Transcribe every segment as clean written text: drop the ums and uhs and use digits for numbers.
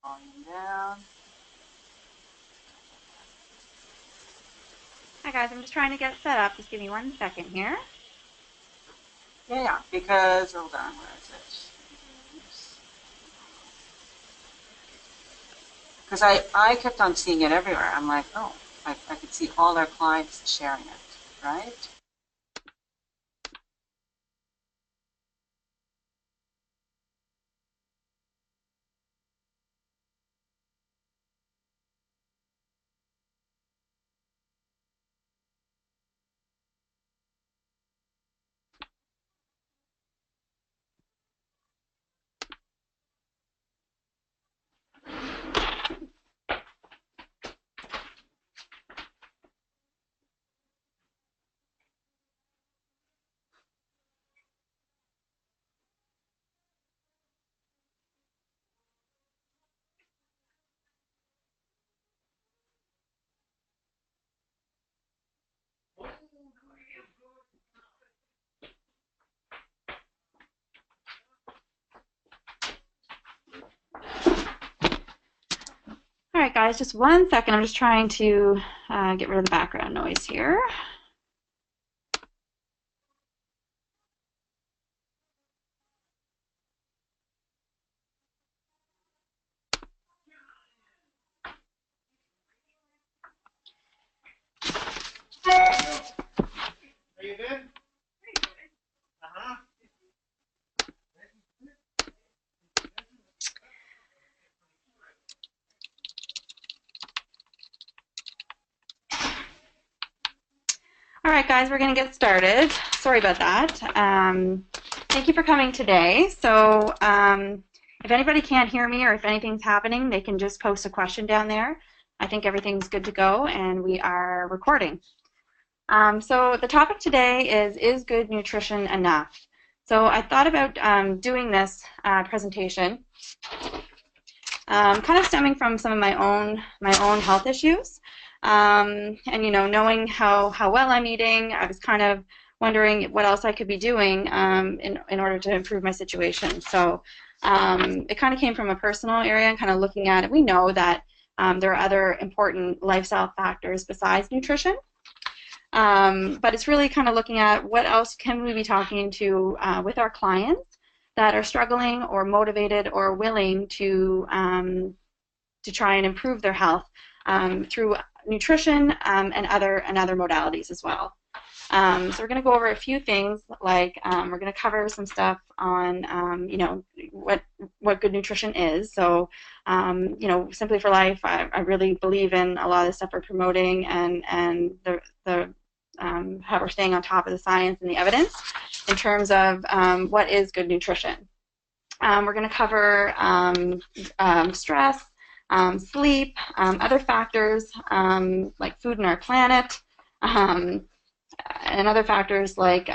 volume down. Hi guys, I'm just trying to get set up. Just give me 1 second here. Yeah, because, hold on, where is it? Because I kept on seeing it everywhere. I'm like, oh, I could see all our clients sharing it, right? All right, guys, just 1 second. I'm just trying to get rid of the background noise here. Are you good? Uh-huh. All right, guys, we're going to get started. Sorry about that. Thank you for coming today. So if anybody can't hear me or if anything's happening, they can just post a question down there. I think everything's good to go, and we are recording. So the topic today is good nutrition enough? So I thought about doing this presentation kind of stemming from some of my own health issues. And knowing how well I'm eating, I was kind of wondering what else I could be doing in order to improve my situation. So it kind of came from a personal area and kind of looking at it. We know that there are other important lifestyle factors besides nutrition. But it's really kind of looking at what else can we be talking to with our clients that are struggling or motivated or willing to try and improve their health through nutrition and other modalities as well. So we're going to go over a few things, like we're going to cover some stuff on what good nutrition is. So Simply for Life, I really believe in a lot of the stuff we're promoting and the how we're staying on top of the science and the evidence in terms of what is good nutrition. We're going to cover stress, sleep, other factors like food in our planet, and other factors like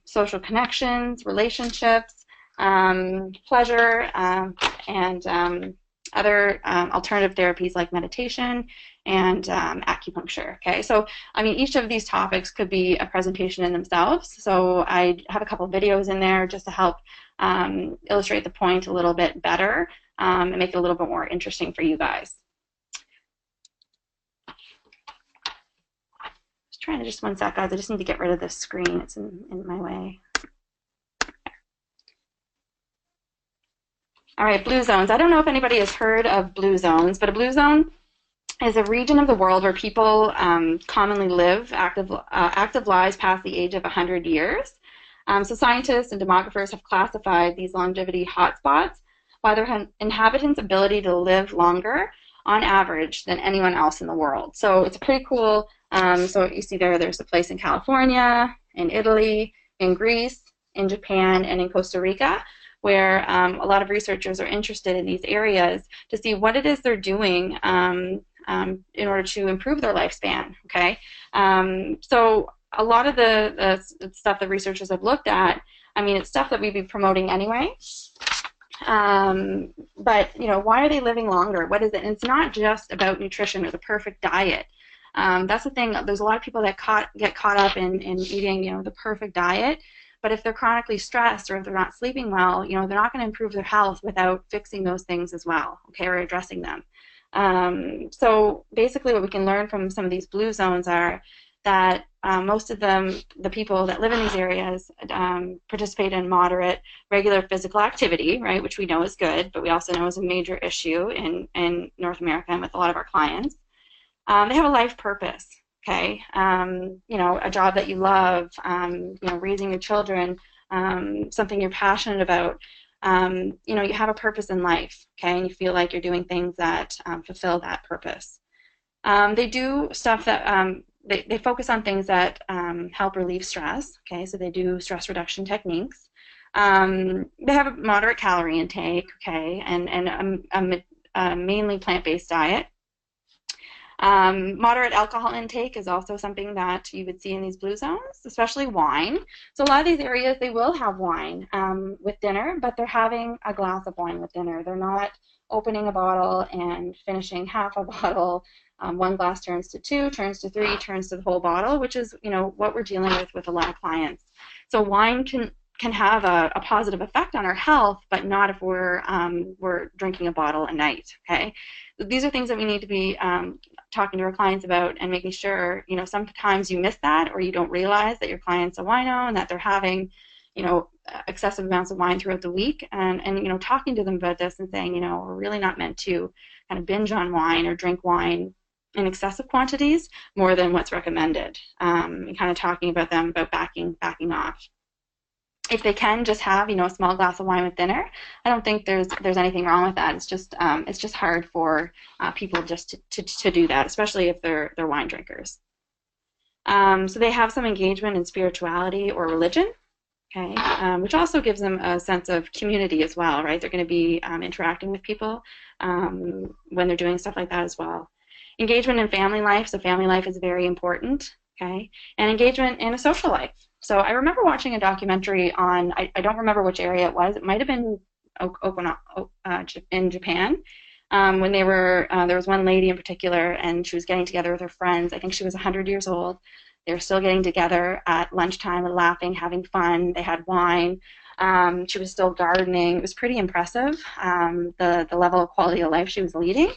social connections, relationships, pleasure, and other alternative therapies like meditation and acupuncture. Okay, so I mean, each of these topics could be a presentation in themselves. So I have a couple videos in there just to help illustrate the point a little bit better and make it a little bit more interesting for you guys. Just trying to, just 1 sec, guys. I just need to get rid of this screen. It's in my way. All right, blue zones. I don't know if anybody has heard of blue zones, but a blue zone is a region of the world where people commonly live active lives past the age of 100 years. So scientists and demographers have classified these longevity hotspots by their inhabitants' ability to live longer on average than anyone else in the world. So it's a pretty cool, so you see there's a place in California, in Italy, in Greece, in Japan, and in Costa Rica, where a lot of researchers are interested in these areas to see what it is they're doing in order to improve their lifespan. Okay, so a lot of the stuff that researchers have looked at, I mean, it's stuff that we'd be promoting anyway. But why are they living longer? What is it? And it's not just about nutrition or the perfect diet. That's the thing. There's a lot of people that get caught up in eating, the perfect diet. But if they're chronically stressed or if they're not sleeping well, you know, they're not going to improve their health without fixing those things as well, okay, or addressing them. So basically what we can learn from some of these blue zones are that most of them, the people that live in these areas, participate in moderate, regular physical activity, right, which we know is good, but we also know is a major issue in North America and with a lot of our clients. They have a life purpose, okay, you know, a job that you love, you know, raising your children, something you're passionate about. You know, you have a purpose in life, okay, and you feel like you're doing things that fulfill that purpose. They do stuff that they focus on things that help relieve stress, okay, so they do stress reduction techniques. They have a moderate calorie intake, okay, and a mainly plant-based diet. Moderate alcohol intake is also something that you would see in these blue zones, especially wine. So a lot of these areas, they will have wine with dinner, but they're having a glass of wine with dinner. They're not opening a bottle and finishing half a bottle. One glass turns to two, turns to three, turns to the whole bottle, which is, you know, what we're dealing with a lot of clients. So wine can have a positive effect on our health, but not if we're drinking a bottle a night, okay? These are things that we need to be talking to our clients about and making sure, you know, sometimes you miss that or you don't realize that your client's a wino and that they're having, you know, excessive amounts of wine throughout the week, and you know, talking to them about this and saying, you know, we're really not meant to kind of binge on wine or drink wine in excessive quantities more than what's recommended, and kind of talking about them about backing off. If they can just have, you know, a small glass of wine with dinner, I don't think there's anything wrong with that. It's just hard for people just to do that, especially if they're wine drinkers. So they have some engagement in spirituality or religion, okay, which also gives them a sense of community as well, right? They're going to be interacting with people when they're doing stuff like that as well. Engagement in family life, so family life is very important, okay, and engagement in a social life. So I remember watching a documentary on, I don't remember which area it was. It might have been in Japan, when they were, there was one lady in particular, and she was getting together with her friends. I think she was 100 years old. They were still getting together at lunchtime and laughing, having fun. They had wine. She was still gardening. It was pretty impressive, the level of quality of life she was leading.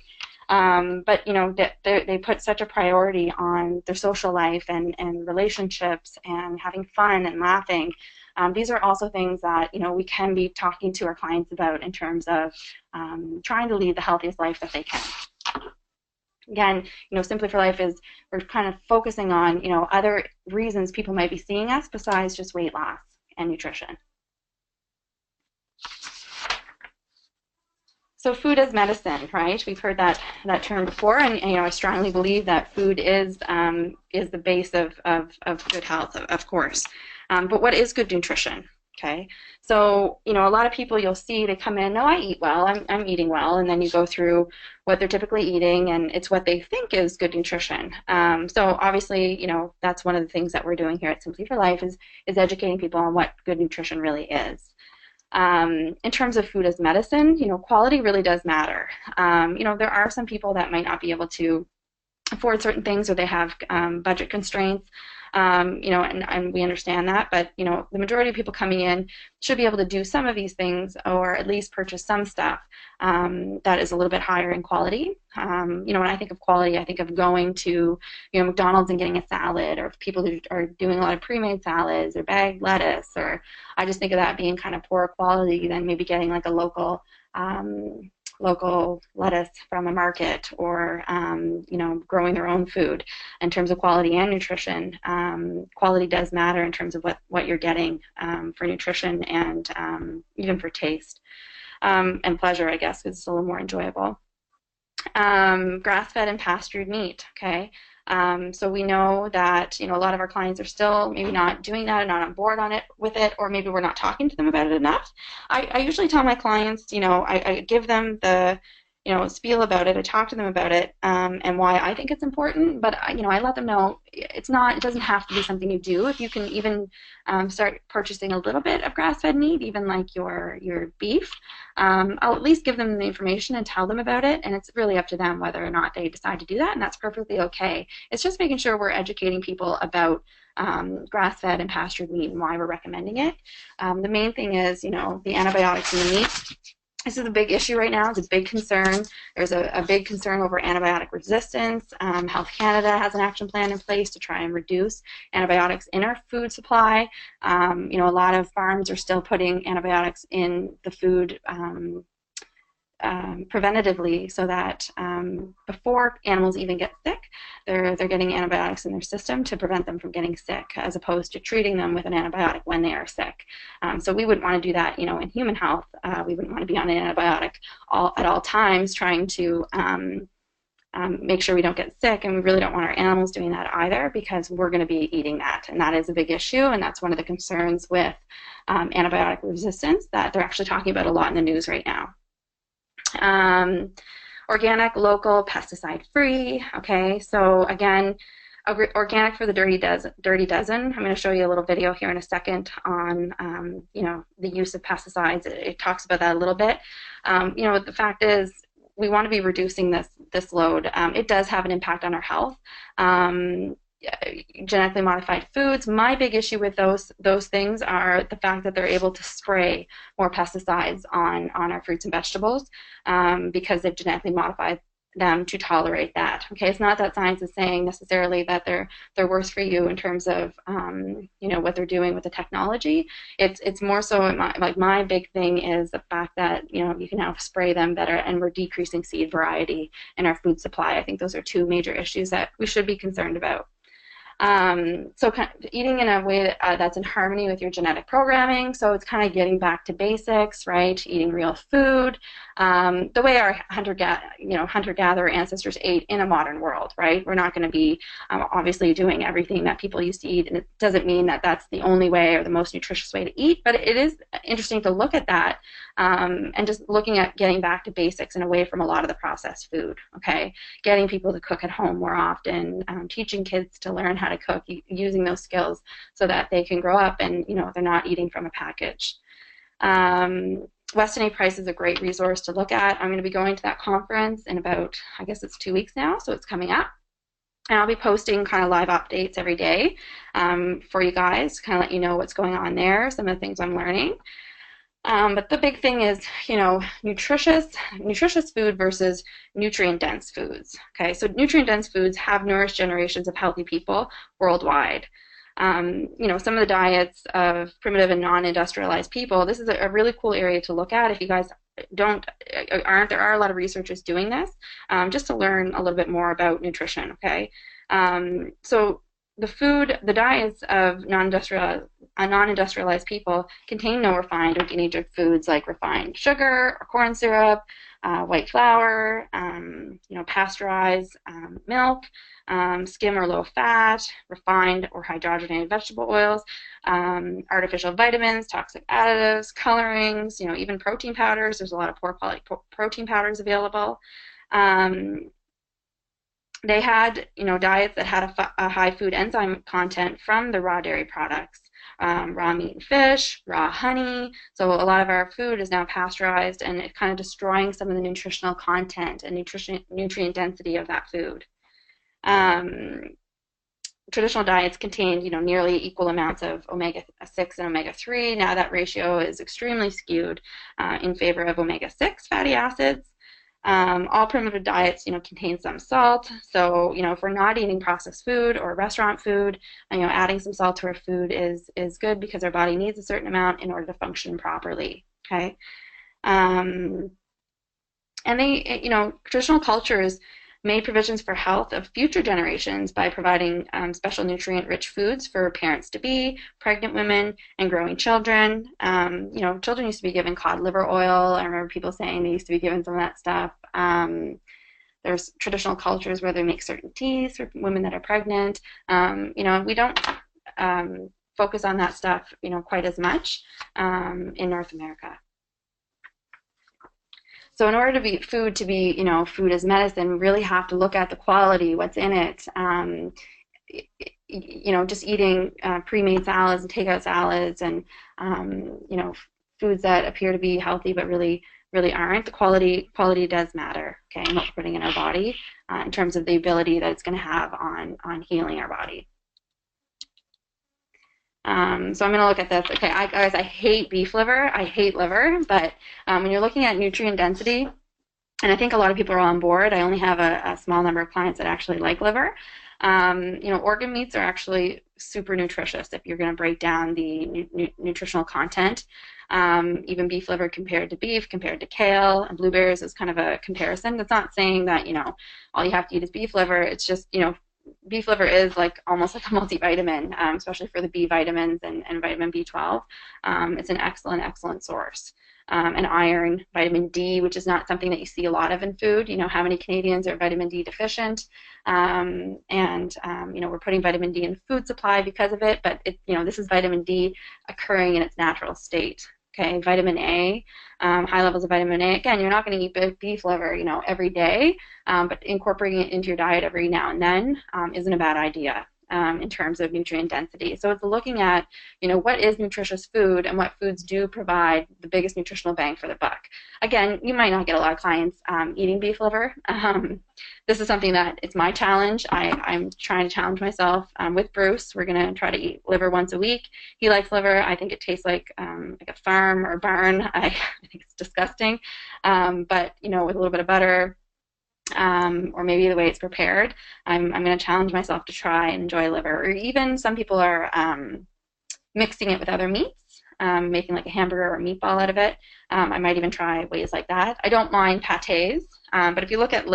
But you know, they put such a priority on their social life and relationships and having fun and laughing. These are also things that, you know, we can be talking to our clients about in terms of trying to lead the healthiest life that they can. Again, you know, Simply for Life is, we're kind of focusing on, you know, other reasons people might be seeing us besides just weight loss and nutrition. So food as medicine, right? We've heard that term before, and you know, I strongly believe that food is the base of good health, of course. But what is good nutrition? Okay, so you know, a lot of people you'll see, they come in, no, I eat well, I'm eating well, and then you go through what they're typically eating, and it's what they think is good nutrition. So obviously, you know, that's one of the things that we're doing here at Simply for Life is educating people on what good nutrition really is. In terms of food as medicine, you know, quality really does matter. You know, there are some people that might not be able to afford certain things, or they have budget constraints, you know, and we understand that, but, you know, the majority of people coming in should be able to do some of these things, or at least purchase some stuff that is a little bit higher in quality. You know, when I think of quality, I think of going to, you know, McDonald's and getting a salad, or people who are doing a lot of pre-made salads or bagged lettuce, or I just think of that being kind of poorer quality than maybe getting like a local lettuce from a market, or you know, growing their own food. In terms of quality and nutrition, quality does matter in terms of what you're getting for nutrition, and even for taste and pleasure, I guess, because it's a little more enjoyable. Grass-fed and pastured meat, okay? So we know that, you know, a lot of our clients are still maybe not doing that, or not on board with it, or maybe we're not talking to them about it enough. I usually tell my clients, you know, I give them the spiel about it. I talk to them about it, and why I think it's important. But I let them know it doesn't have to be something you do. If you can even start purchasing a little bit of grass-fed meat, even like your beef, I'll at least give them the information and tell them about it. And it's really up to them whether or not they decide to do that, and that's perfectly okay. It's just making sure we're educating people about grass-fed and pastured meat and why we're recommending it. The main thing is, the antibiotics in the meat. This is a big issue right now. It's a big concern. There's a big concern over antibiotic resistance. Health Canada has an action plan in place to try and reduce antibiotics in our food supply. A lot of farms are still putting antibiotics in the food preventatively, so that before animals even get sick, they're getting antibiotics in their system to prevent them from getting sick, as opposed to treating them with an antibiotic when they are sick. So we wouldn't want to do that, in human health. We wouldn't want to be on an antibiotic at all times, trying to make sure we don't get sick, and we really don't want our animals doing that either, because we're going to be eating that, and that is a big issue, and that's one of the concerns with antibiotic resistance that they're actually talking about a lot in the news right now. Organic, local, pesticide-free. Okay, so again, organic for the Dirty Dozen. I'm going to show you a little video here in a second on the use of pesticides. It talks about that a little bit. The fact is, we want to be reducing this load. It does have an impact on our health. Genetically modified foods. My big issue with those things are the fact that they're able to spray more pesticides on our fruits and vegetables because they've genetically modified them to tolerate that. Okay, it's not that science is saying necessarily that they're worse for you in terms of what they're doing with the technology. It's more so my big thing is the fact that you can now spray them better, and we're decreasing seed variety in our food supply. I think those are two major issues that we should be concerned about. So eating in a way that's in harmony with your genetic programming. So it's kind of getting back to basics, right? Eating real food, the way our hunter-gatherer ancestors ate in a modern world, right? We're not going to be obviously doing everything that people used to eat, and it doesn't mean that that's the only way or the most nutritious way to eat, but it is interesting to look at that and just looking at getting back to basics and away from a lot of the processed food, okay? Getting people to cook at home more often, teaching kids to learn how to cook, using those skills so that they can grow up and they're not eating from a package. Weston A. Price is a great resource to look at. I'm going to be going to that conference in about, I guess it's 2 weeks now, so it's coming up. And I'll be posting kind of live updates every day for you guys to kind of let you know what's going on there, some of the things I'm learning. But the big thing is, nutritious food versus nutrient-dense foods. Okay, so nutrient-dense foods have nourished generations of healthy people worldwide. Some of the diets of primitive and non-industrialized people, this is a really cool area to look at. If you guys there are a lot of researchers doing this, just to learn a little bit more about nutrition, okay? So the diets of non-industrialized people contain no refined or denatured foods like refined sugar or corn syrup, white flour, pasteurized milk, skim or low fat, refined or hydrogenated vegetable oils, artificial vitamins, toxic additives, colorings, even protein powders. There's a lot of poor quality protein powders available. They had, diets that had a high food enzyme content from the raw dairy products, raw meat and fish, raw honey. So a lot of our food is now pasteurized, and it's kind of destroying some of the nutritional content and nutrient density of that food. Traditional diets contained, nearly equal amounts of omega-6 and omega-3. Now that ratio is extremely skewed in favor of omega-6 fatty acids. All primitive diets, contain some salt. So, if we're not eating processed food or restaurant food, adding some salt to our food is good, because our body needs a certain amount in order to function properly. Okay, and they, traditional cultures made provisions for health of future generations by providing special nutrient-rich foods for parents-to-be, pregnant women, and growing children. Children used to be given cod liver oil. I remember people saying they used to be given some of that stuff. There's traditional cultures where they make certain teas for women that are pregnant. We don't focus on that stuff, quite as much in North America. So in order to be food food as medicine, we really have to look at the quality, what's in it. Just eating pre-made salads and takeout salads and foods that appear to be healthy but really aren't. The quality does matter, okay, and what we're putting in our body in terms of the ability that it's going to have on healing our body. So I'm going to look at this. Okay, guys, I hate beef liver. I hate liver, but when you're looking at nutrient density, and I think a lot of people are on board. I only have a small number of clients that actually like liver. Organ meats are actually super nutritious if you're going to break down the nutritional content. Even beef liver compared to beef, compared to kale and blueberries is kind of a comparison. That's not saying that, all you have to eat is beef liver. It's just, beef liver is almost like a multivitamin, especially for the B vitamins and vitamin B12. It's an excellent source. And iron, vitamin D, which is not something that you see a lot of in food. How many Canadians are vitamin D deficient? We're putting vitamin D in food supply because of it, but this is vitamin D occurring in its natural state. Okay, vitamin A, high levels of vitamin A. Again, you're not going to eat beef liver, every day, but incorporating it into your diet every now and then isn't a bad idea. In terms of nutrient density. So it's looking at, what is nutritious food and what foods do provide the biggest nutritional bang for the buck. Again, you might not get a lot of clients eating beef liver. This is something that it's my challenge. I'm trying to challenge myself with Bruce. We're going to try to eat liver once a week. He likes liver. I think it tastes like a farm or barn. I think it's disgusting. But, with a little bit of butter, or maybe the way it's prepared, I'm going to challenge myself to try and enjoy liver. Or even some people are mixing it with other meats, making like a hamburger or a meatball out of it. I might even try ways like that. I don't mind pâtés, but if you look at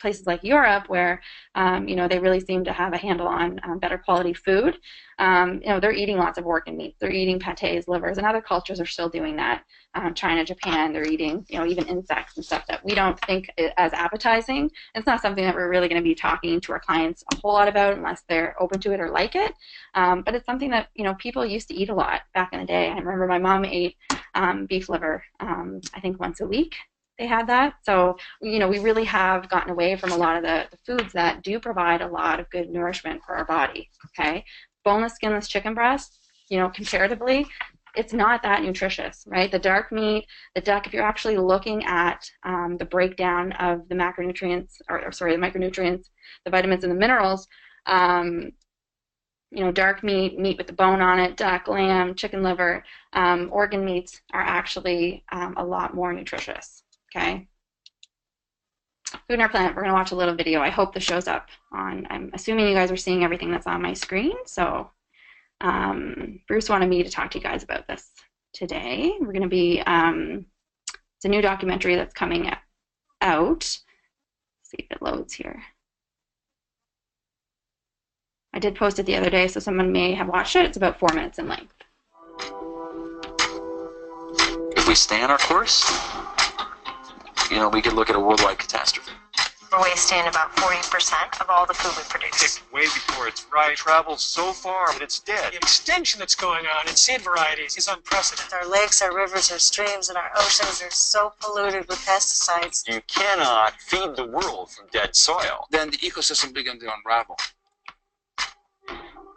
places like Europe where they really seem to have a handle on better quality food, they're eating lots of organ meats. They're eating pâtés, livers, and other cultures are still doing that. China, Japan, they're eating even insects and stuff that we don't think as appetizing. It's not something that we're really going to be talking to our clients a whole lot about unless they're open to it or like it. But it's something that people used to eat a lot back in the day. I remember my mom ate beef liver, I think once a week. They had that. So, we really have gotten away from a lot of the foods that do provide a lot of good nourishment for our body, okay? Boneless, skinless chicken breast, comparatively, it's not that nutritious, right? The dark meat, the duck, if you're actually looking at the breakdown of the macronutrients, the micronutrients, the vitamins and the minerals, dark meat with the bone on it, duck, lamb, chicken liver, organ meats are actually a lot more nutritious. Okay. Food in Our Planet, we're going to watch a little video. I hope this shows up on, I'm assuming you guys are seeing everything that's on my screen. So Bruce wanted me to talk to you guys about this today. We're going to be, it's a new documentary that's coming out. Let's see if it loads here. I did post it the other day, so someone may have watched it. It's about 4 minutes in length. If we stay on our course, we could look at a worldwide catastrophe. We're wasting about 40% of all the food we produce. Way before it's ripe, travels so far that it's dead. The extension that's going on in seed varieties is unprecedented. Our lakes, our rivers, our streams, and our oceans are so polluted with pesticides. You cannot feed the world from dead soil. Then the ecosystem begins to unravel.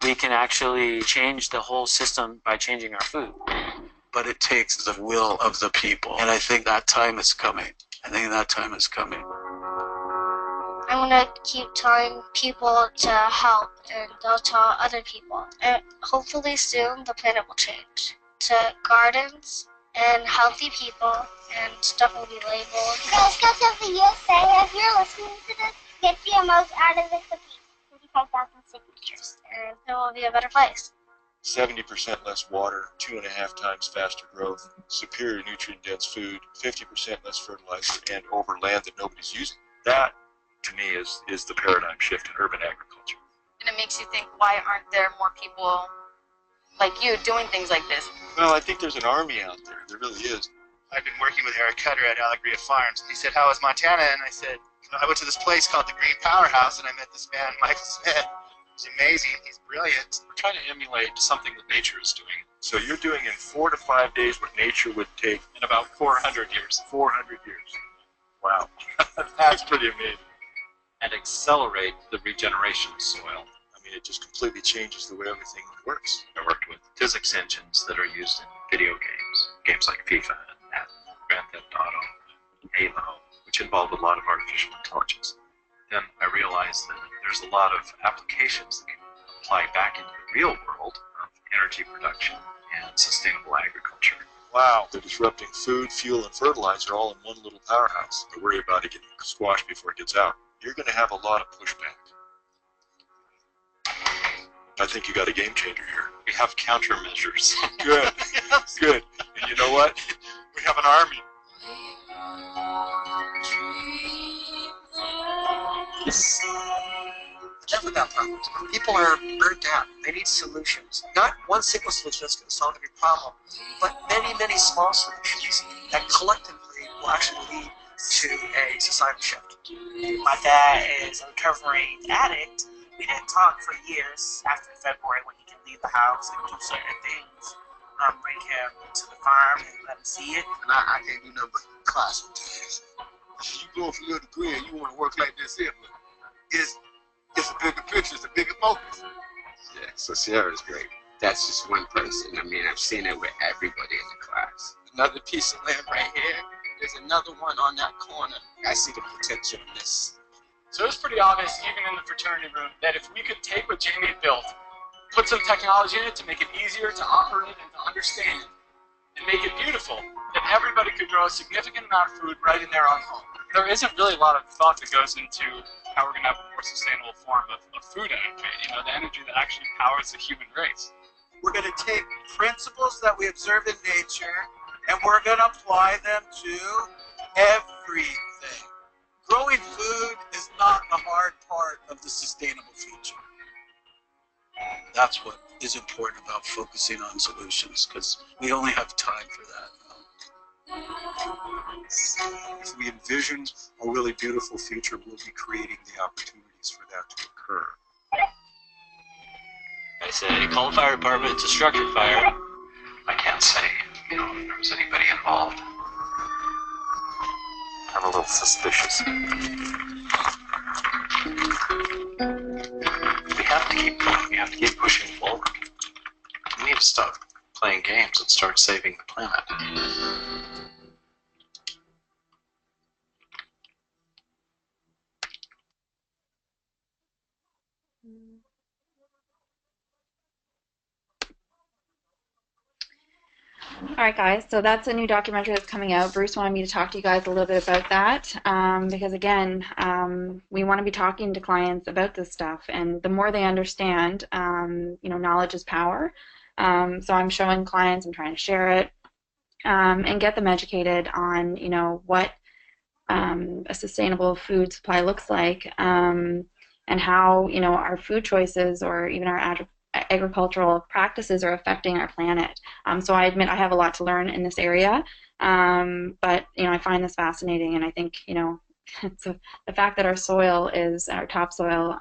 We can actually change the whole system by changing our food. But it takes the will of the people. And I think that time is coming. I'm going to keep telling people to help, and they'll tell other people. And hopefully soon the planet will change to gardens and healthy people, and stuff will be labeled. Girl Scouts of the USA, if you're listening to this, get the most out of this cookie. 35,000 signatures, and it will be a better place. 70% less water, 2.5 times faster growth, superior nutrient-dense food, 50% less fertilizer, and over land that nobody's using. That, to me, is the paradigm shift in urban agriculture. And it makes you think, why aren't there more people like you doing things like this? Well, I think there's an army out there. There really is. I've been working with Eric Cutter at Alegria Farms. He said, how is Montana? And I said, I went to this place called the Green Powerhouse, and I met this man, Michael Smith. He's amazing. He's brilliant. We're trying to emulate something that nature is doing So you're doing in 4 to 5 days what nature would take in about 400 years. 400 years. Wow. That's pretty amazing. And accelerate the regeneration of soil. I mean, it just completely changes the way everything works. I worked with physics engines that are used in video games like FIFA and Grand Theft Auto, Halo, which involve a lot of artificial intelligence. Then I realized that there's a lot of applications that can apply back into the real world of energy production and sustainable agriculture. Wow. They're disrupting food, fuel, and fertilizer all in one little powerhouse. They worry about it getting squashed before it gets out. You're going to have a lot of pushback. I think you got a game changer here. We have countermeasures. Good. Good. And you know what? We have an army. Enough about problems. People are burnt out. They need solutions. Not one single solution that's going to solve every problem, but many, many small solutions that collectively will actually lead to a societal shift. My dad is a recovering addict. We didn't talk for years after February when he can leave the house and do certain things. Bring him to the farm and let him see it. And I can't do nothing but class with this. You go for your degree and you want to work like this here, but it's a bigger picture, it's a bigger focus. Yeah, so Sierra's great. That's just one person. I mean, I've seen it with everybody in the class. Another piece of land right here. There's another one on that corner. I see the potential in this. So it's pretty obvious, even in the fraternity room, that if we could take what Jamie built, put some technology in it to make it easier to operate and to understand, and make it beautiful, then everybody could grow a significant amount of food right in their own home. There isn't really a lot of thought that goes into how we're going to have a more sustainable form of food energy, the energy that actually powers the human race. We're going to take principles that we observed in nature and we're going to apply them to everything. Growing food is not the hard part of the sustainable future. That's what is important about focusing on solutions, because we only have time for that. If we envision a really beautiful future, we'll be creating the opportunities for that to occur. I say, call the fire department, it's a structure fire. I can't say, if there was anybody involved. I'm a little suspicious. We have to keep going. We have to keep pushing forward. We need to stop playing games and start saving the planet. All right, guys, so that's a new documentary that's coming out. Bruce wanted me to talk to you guys a little bit about that because, again, we want to be talking to clients about this stuff, and the more they understand, knowledge is power. So I'm showing clients, I'm trying to share it and get them educated on, what a sustainable food supply looks like and how, our food choices or even our agricultural practices are affecting our planet. So I admit I have a lot to learn in this area, but I find this fascinating, and I think it's the fact that our soil is our topsoil.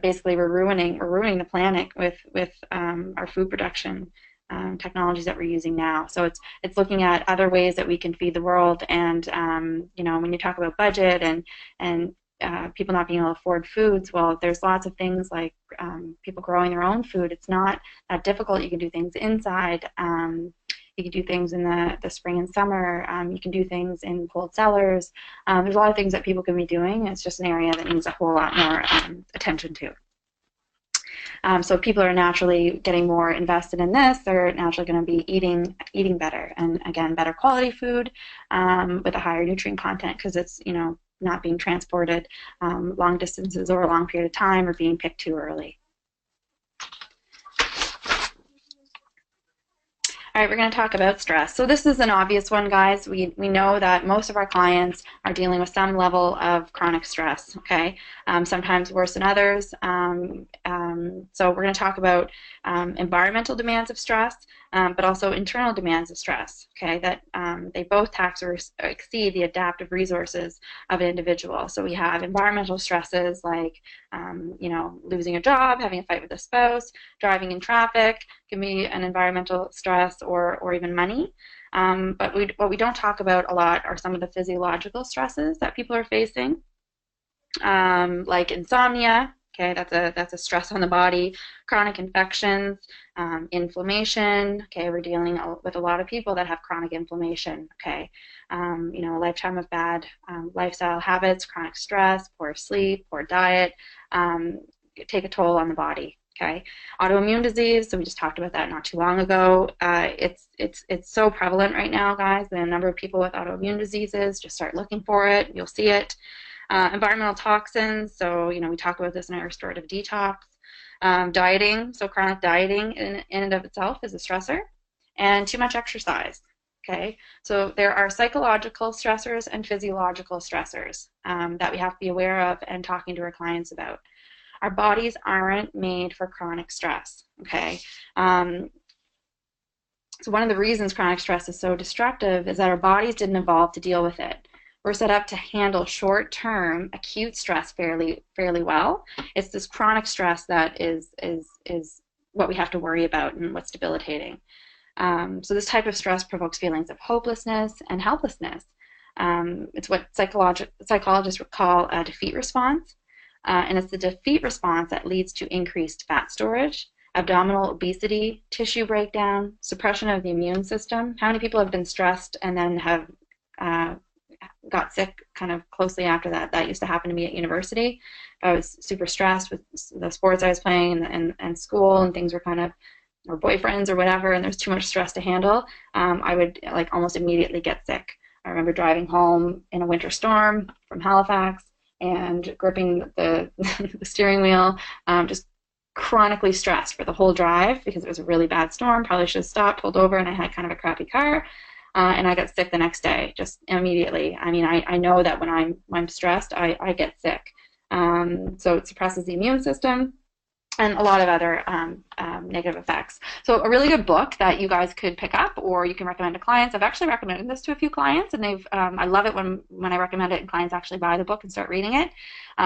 Basically, we're ruining the planet with our food production technologies that we're using now. So it's looking at other ways that we can feed the world, and when you talk about budget and people not being able to afford foods, well, there's lots of things like people growing their own food. It's not that difficult. You can do things inside. You can do things in the spring and summer. You can do things in cold cellars. There's a lot of things that people can be doing. It's just an area that needs a whole lot more attention to. So if people are naturally getting more invested in this, they're naturally going to be eating better, and again, better quality food with a higher nutrient content, because it's not being transported long distances over a long period of time or being picked too early. All right, we're going to talk about stress. So this is an obvious one, guys. We know that most of our clients are dealing with some level of chronic stress, okay? Sometimes worse than others. So we're going to talk about environmental demands of stress, but also internal demands of stress, okay, that they both tax or exceed the adaptive resources of an individual. So we have environmental stresses like, losing a job, having a fight with a spouse, driving in traffic can be an environmental stress, or even money. But what we don't talk about a lot are some of the physiological stresses that people are facing, like insomnia. Okay, that's a stress on the body. Chronic infections, inflammation. Okay, we're dealing with a lot of people that have chronic inflammation. Okay, a lifetime of bad lifestyle habits, chronic stress, poor sleep, poor diet, take a toll on the body. Okay, autoimmune disease. So we just talked about that not too long ago. It's so prevalent right now, guys. The number of people with autoimmune diseases. Just start looking for it. You'll see it. Environmental toxins, so we talk about this in our restorative detox. Dieting, so chronic dieting in and of itself is a stressor, and too much exercise. Okay, so there are psychological stressors and physiological stressors that we have to be aware of and talking to our clients about. Our bodies aren't made for chronic stress. Okay, so one of the reasons chronic stress is so destructive is that our bodies didn't evolve to deal with it. We're set up to handle short-term acute stress fairly well. It's this chronic stress that is what we have to worry about and what's debilitating. So this type of stress provokes feelings of hopelessness and helplessness. It's what psychologists call a defeat response, and it's the defeat response that leads to increased fat storage, abdominal obesity, tissue breakdown, suppression of the immune system. How many people have been stressed and then have got sick kind of closely after that? That used to happen to me at university. I was super stressed with the sports I was playing and school, and things were kind of, or boyfriends or whatever, and there's too much stress to handle. I would almost immediately get sick. I remember driving home in a winter storm from Halifax and gripping the steering wheel, just chronically stressed for the whole drive because it was a really bad storm. Probably should have stopped, pulled over, and I had kind of a crappy car. And I got sick the next day, just immediately. I mean, I know that when I'm stressed, I get sick. So it suppresses the immune system and a lot of other negative effects. So a really good book that you guys could pick up, or you can recommend to clients. I've actually recommended this to a few clients, and they've. I love it when I recommend it and clients actually buy the book and start reading it.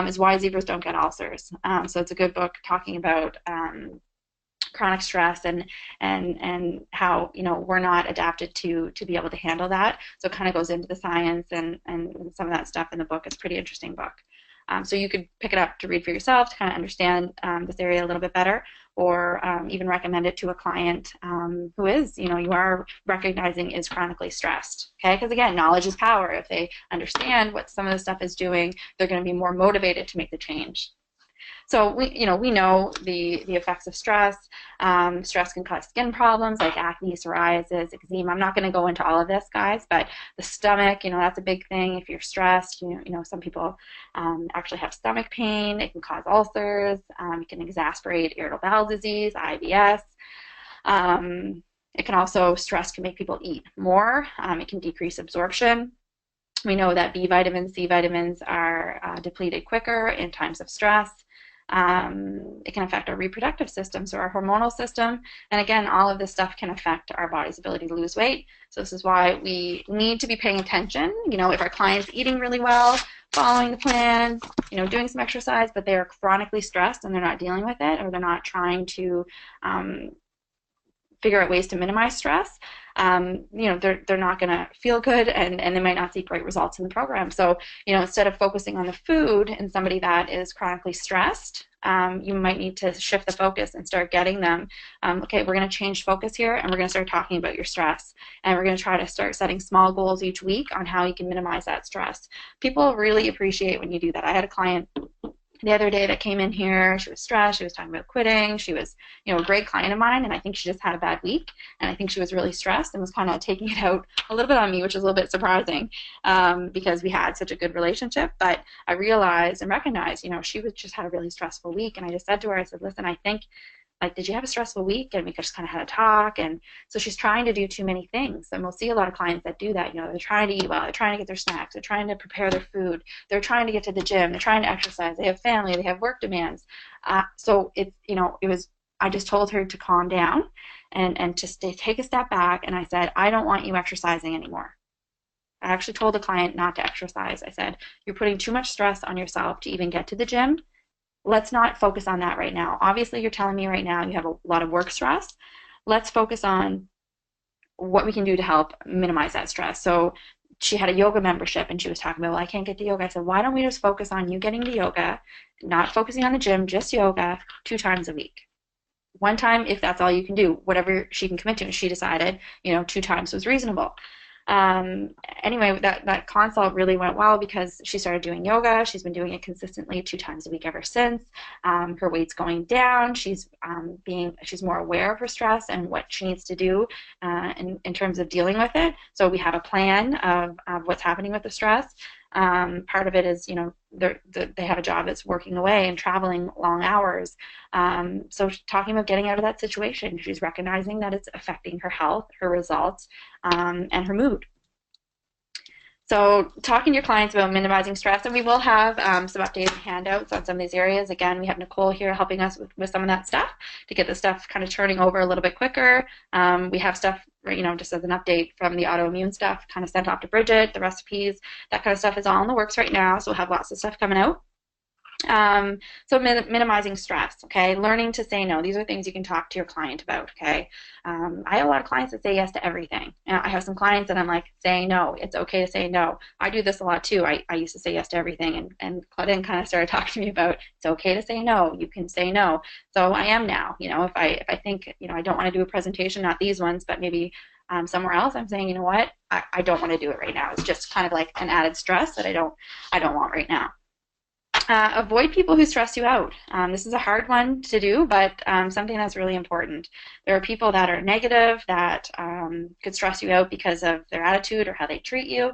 Is Why Zebras Don't Get Ulcers. So it's a good book talking about chronic stress and how we're not adapted to be able to handle that. So it kind of goes into the science and some of that stuff in the book. It's a pretty interesting book. So you could pick it up to read for yourself to kind of understand this area a little bit better, or even recommend it to a client who is, you are recognizing is chronically stressed. Okay, because again, knowledge is power. If they understand what some of the stuff is doing, they're going to be more motivated to make the change. So we know the effects of stress. Stress can cause skin problems like acne, psoriasis, eczema. I'm not going to go into all of this, guys, but the stomach, that's a big thing. If you're stressed, some people actually have stomach pain. It can cause ulcers. It can exacerbate irritable bowel disease, IBS. It can also, stress can make people eat more. It can decrease absorption. We know that B vitamins, C vitamins are depleted quicker in times of stress. It can affect our reproductive system, so our hormonal system, and again, all of this stuff can affect our body's ability to lose weight. So this is why we need to be paying attention. If our client's eating really well, following the plan, doing some exercise, but they are chronically stressed and they're not dealing with it, or they're not trying to figure out ways to minimize stress, they're not going to feel good, and they might not see great results in the program. So, instead of focusing on the food in somebody that is chronically stressed, you might need to shift the focus and start getting them, okay, we're going to change focus here, and we're going to start talking about your stress, and we're going to try to start setting small goals each week on how you can minimize that stress. People really appreciate when you do that. I had a client the other day that came in here. She was stressed. She was talking about quitting. She was, a great client of mine, and I think she just had a bad week, and I think she was really stressed and was kind of taking it out a little bit on me, which was a little bit surprising because we had such a good relationship. But I realized and recognized, she was just had a really stressful week, and I just said to her, I said, listen, I think, did you have a stressful week? And we just kind of had a talk. And so she's trying to do too many things. And we'll see a lot of clients that do that. They're trying to eat well. They're trying to get their snacks. They're trying to prepare their food. They're trying to get to the gym. They're trying to exercise. They have family. They have work demands. So it's, I just told her to calm down and to take a step back. And I said, I don't want you exercising anymore. I actually told the client not to exercise. I said, you're putting too much stress on yourself to even get to the gym. Let's not focus on that right now. Obviously, you're telling me right now you have a lot of work stress. Let's focus on what we can do to help minimize that stress. So she had a yoga membership and she was talking about, well, I can't get to yoga. I said, why don't we just focus on you getting to yoga, not focusing on the gym, just yoga 2 times a week. 1 time if that's all you can do, whatever she can commit to. And she decided, 2 times was reasonable. Anyway, that consult really went well because she started doing yoga. She's been doing it consistently 2 times a week ever since. Her weight's going down. She's more aware of her stress and what she needs to do in terms of dealing with it. So we have a plan of what's happening with the stress. Part of it is, they have a job that's working away and traveling long hours. So talking about getting out of that situation, she's recognizing that it's affecting her health, her results, and her mood. So talking to your clients about minimizing stress, and we will have some updated handouts on some of these areas. Again, we have Nicole here helping us with some of that stuff to get the stuff kind of turning over a little bit quicker. We have stuff, just as an update from the autoimmune stuff kind of sent off to Bridget, the recipes, that kind of stuff is all in the works right now, so we'll have lots of stuff coming out. So minimizing stress, okay? Learning to say no. These are things you can talk to your client about, okay? I have a lot of clients that say yes to everything. I have some clients that I'm like, say no. It's okay to say no. I do this a lot too. I used to say yes to everything, and Claudine kind of started talking to me about it's okay to say no. You can say no. So I am now. If I think, I don't want to do a presentation, not these ones, but maybe somewhere else, I'm saying, you know what? I don't want to do it right now. It's just kind of like an added stress that I don't want right now. Avoid people who stress you out. This is a hard one to do, but something that's really important. There are people that are negative that could stress you out because of their attitude or how they treat you.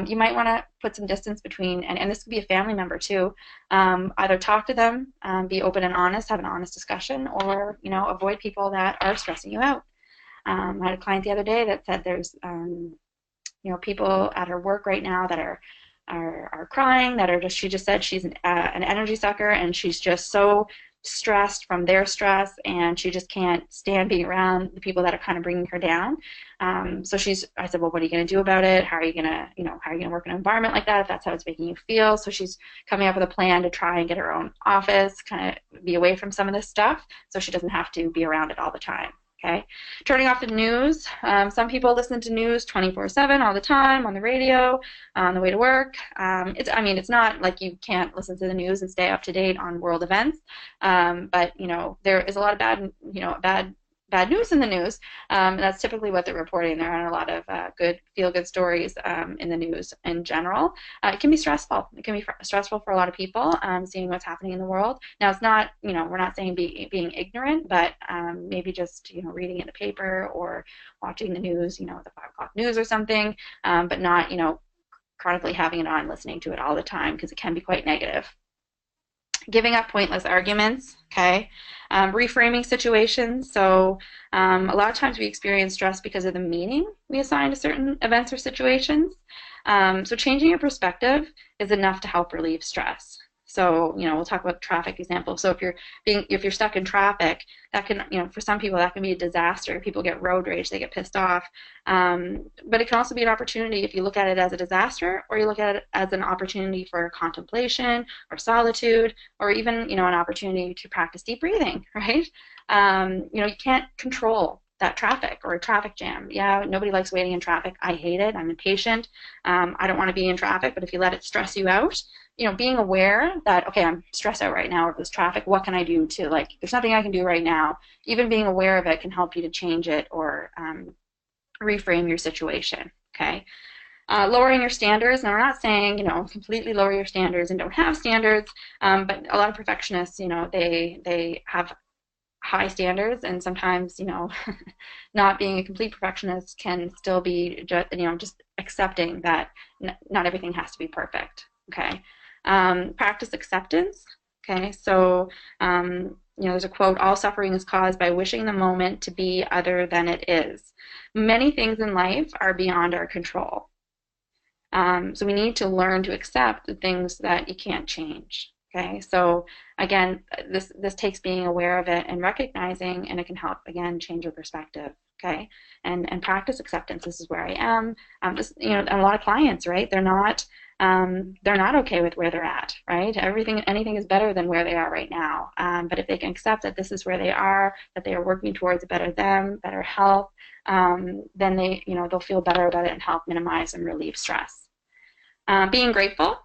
You might want to put some distance between, and this could be a family member too. Either talk to them, be open and honest, have an honest discussion, or avoid people that are stressing you out. I had a client the other day that said there's people at her work right now that are crying, she just said she's an energy sucker, and she's just so stressed from their stress, and she just can't stand being around the people that are kind of bringing her down. So I said, well, what are you going to do about it? How are you going to work in an environment like that if that's how it's making you feel? So she's coming up with a plan to try and get her own office, kind of be away from some of this stuff so she doesn't have to be around it all the time. Okay, turning off the news. Some people listen to news 24/7 all the time on the radio, on the way to work. It's not like you can't listen to the news and stay up to date on world events, but there is a lot of bad news in the news. That's typically what they're reporting. There aren't a lot of good feel-good stories in the news in general. It can be stressful. It can be stressful for a lot of people, seeing what's happening in the world. Now, it's not, we're not saying being ignorant, but maybe just, reading in the paper or watching the news, the 5 o'clock news or something, but not, chronically having it on, listening to it all the time, because it can be quite negative. Giving up pointless arguments, okay? Reframing situations. So a lot of times we experience stress because of the meaning we assign to certain events or situations. So changing your perspective is enough to help relieve stress. So, we'll talk about traffic example. So if you're stuck in traffic, that can, for some people that can be a disaster. People get road rage, they get pissed off. But it can also be an opportunity if you look at it as a disaster, or you look at it as an opportunity for contemplation or solitude, or even, an opportunity to practice deep breathing, right? You can't control that traffic or a traffic jam. Yeah, nobody likes waiting in traffic. I hate it. I'm impatient. I don't want to be in traffic, but if you let it stress you out, being aware that, okay, I'm stressed out right now over this traffic, what can I do to, there's nothing I can do right now. Even being aware of it can help you to change it or reframe your situation, okay? Lowering your standards. Now, we're not saying, completely lower your standards and don't have standards, but a lot of perfectionists, they have high standards, and sometimes, not being a complete perfectionist can still be, just accepting that not everything has to be perfect, okay? Practice acceptance, okay? So, there's a quote, all suffering is caused by wishing the moment to be other than it is. Many things in life are beyond our control. So we need to learn to accept the things that you can't change, Okay, so again, this takes being aware of it and recognizing, and it can help again change your perspective. Okay, and practice acceptance. This is where I am. A lot of clients, right? They're not okay with where they're at, right? Anything is better than where they are right now. But if they can accept that this is where they are, that they are working towards a better them, better health, then they'll feel better about it and help minimize and relieve stress. Being grateful.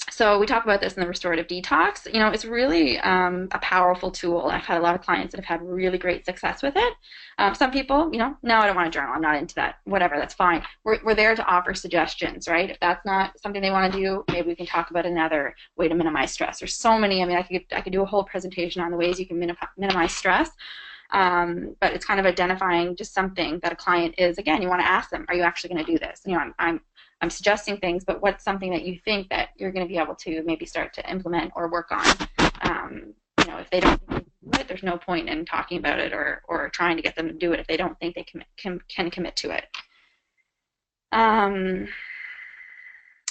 So we talk about this in the restorative detox. It's really a powerful tool. I've had a lot of clients that have had really great success with it. Some people, no, I don't want to journal. I'm not into that. Whatever, that's fine. We're there to offer suggestions, right? If that's not something they want to do, maybe we can talk about another way to minimize stress. There's so many. I could do a whole presentation on the ways you can minimize stress. But it's kind of identifying just something that a client is. Again, you want to ask them, are you actually going to do this? I'm suggesting things, but what's something that you think that you're going to be able to maybe start to implement or work on? If they don't think they can do it, there's no point in talking about it or trying to get them to do it if they don't think they can commit to it.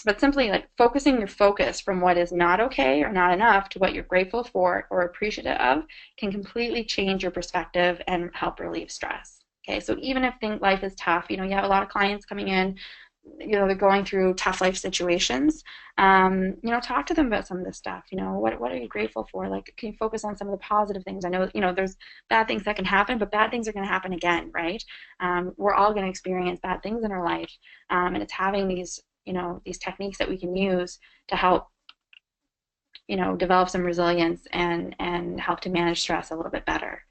But simply focusing your focus from what is not okay or not enough to what you're grateful for or appreciative of can completely change your perspective and help relieve stress. Okay, so even if life is tough, you have a lot of clients coming in, they're going through tough life situations. Talk to them about some of this stuff. What are you grateful for? Can you focus on some of the positive things? I know, there's bad things that can happen, but bad things are going to happen again, right? We're all going to experience bad things in our life, and it's having these techniques that we can use to help, develop some resilience and help to manage stress a little bit better.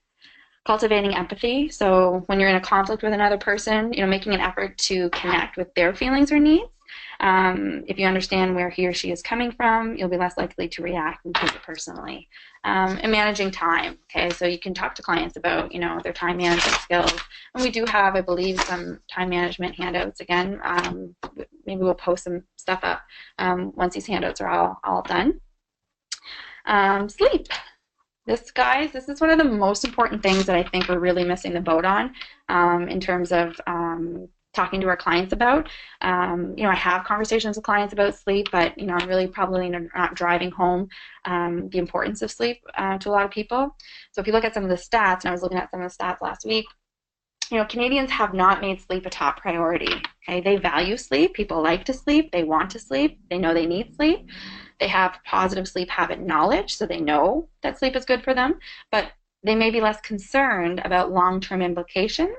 Cultivating empathy. So when you're in a conflict with another person, making an effort to connect with their feelings or needs. If you understand where he or she is coming from, you'll be less likely to react and take it personally. And managing time. Okay, so you can talk to clients about, their time management skills. And we do have, I believe, some time management handouts. Again, maybe we'll post some stuff up once these handouts are all done. Sleep. This is one of the most important things that I think we're really missing the boat on in terms of talking to our clients about. I have conversations with clients about sleep, but I'm really probably not driving home the importance of sleep to a lot of people. So if you look at some of the stats, and I was looking at some of the stats last week, Canadians have not made sleep a top priority. Okay, they value sleep. People like to sleep. They want to sleep. They know they need sleep. They have positive sleep habit knowledge, so they know that sleep is good for them, but they may be less concerned about long-term implications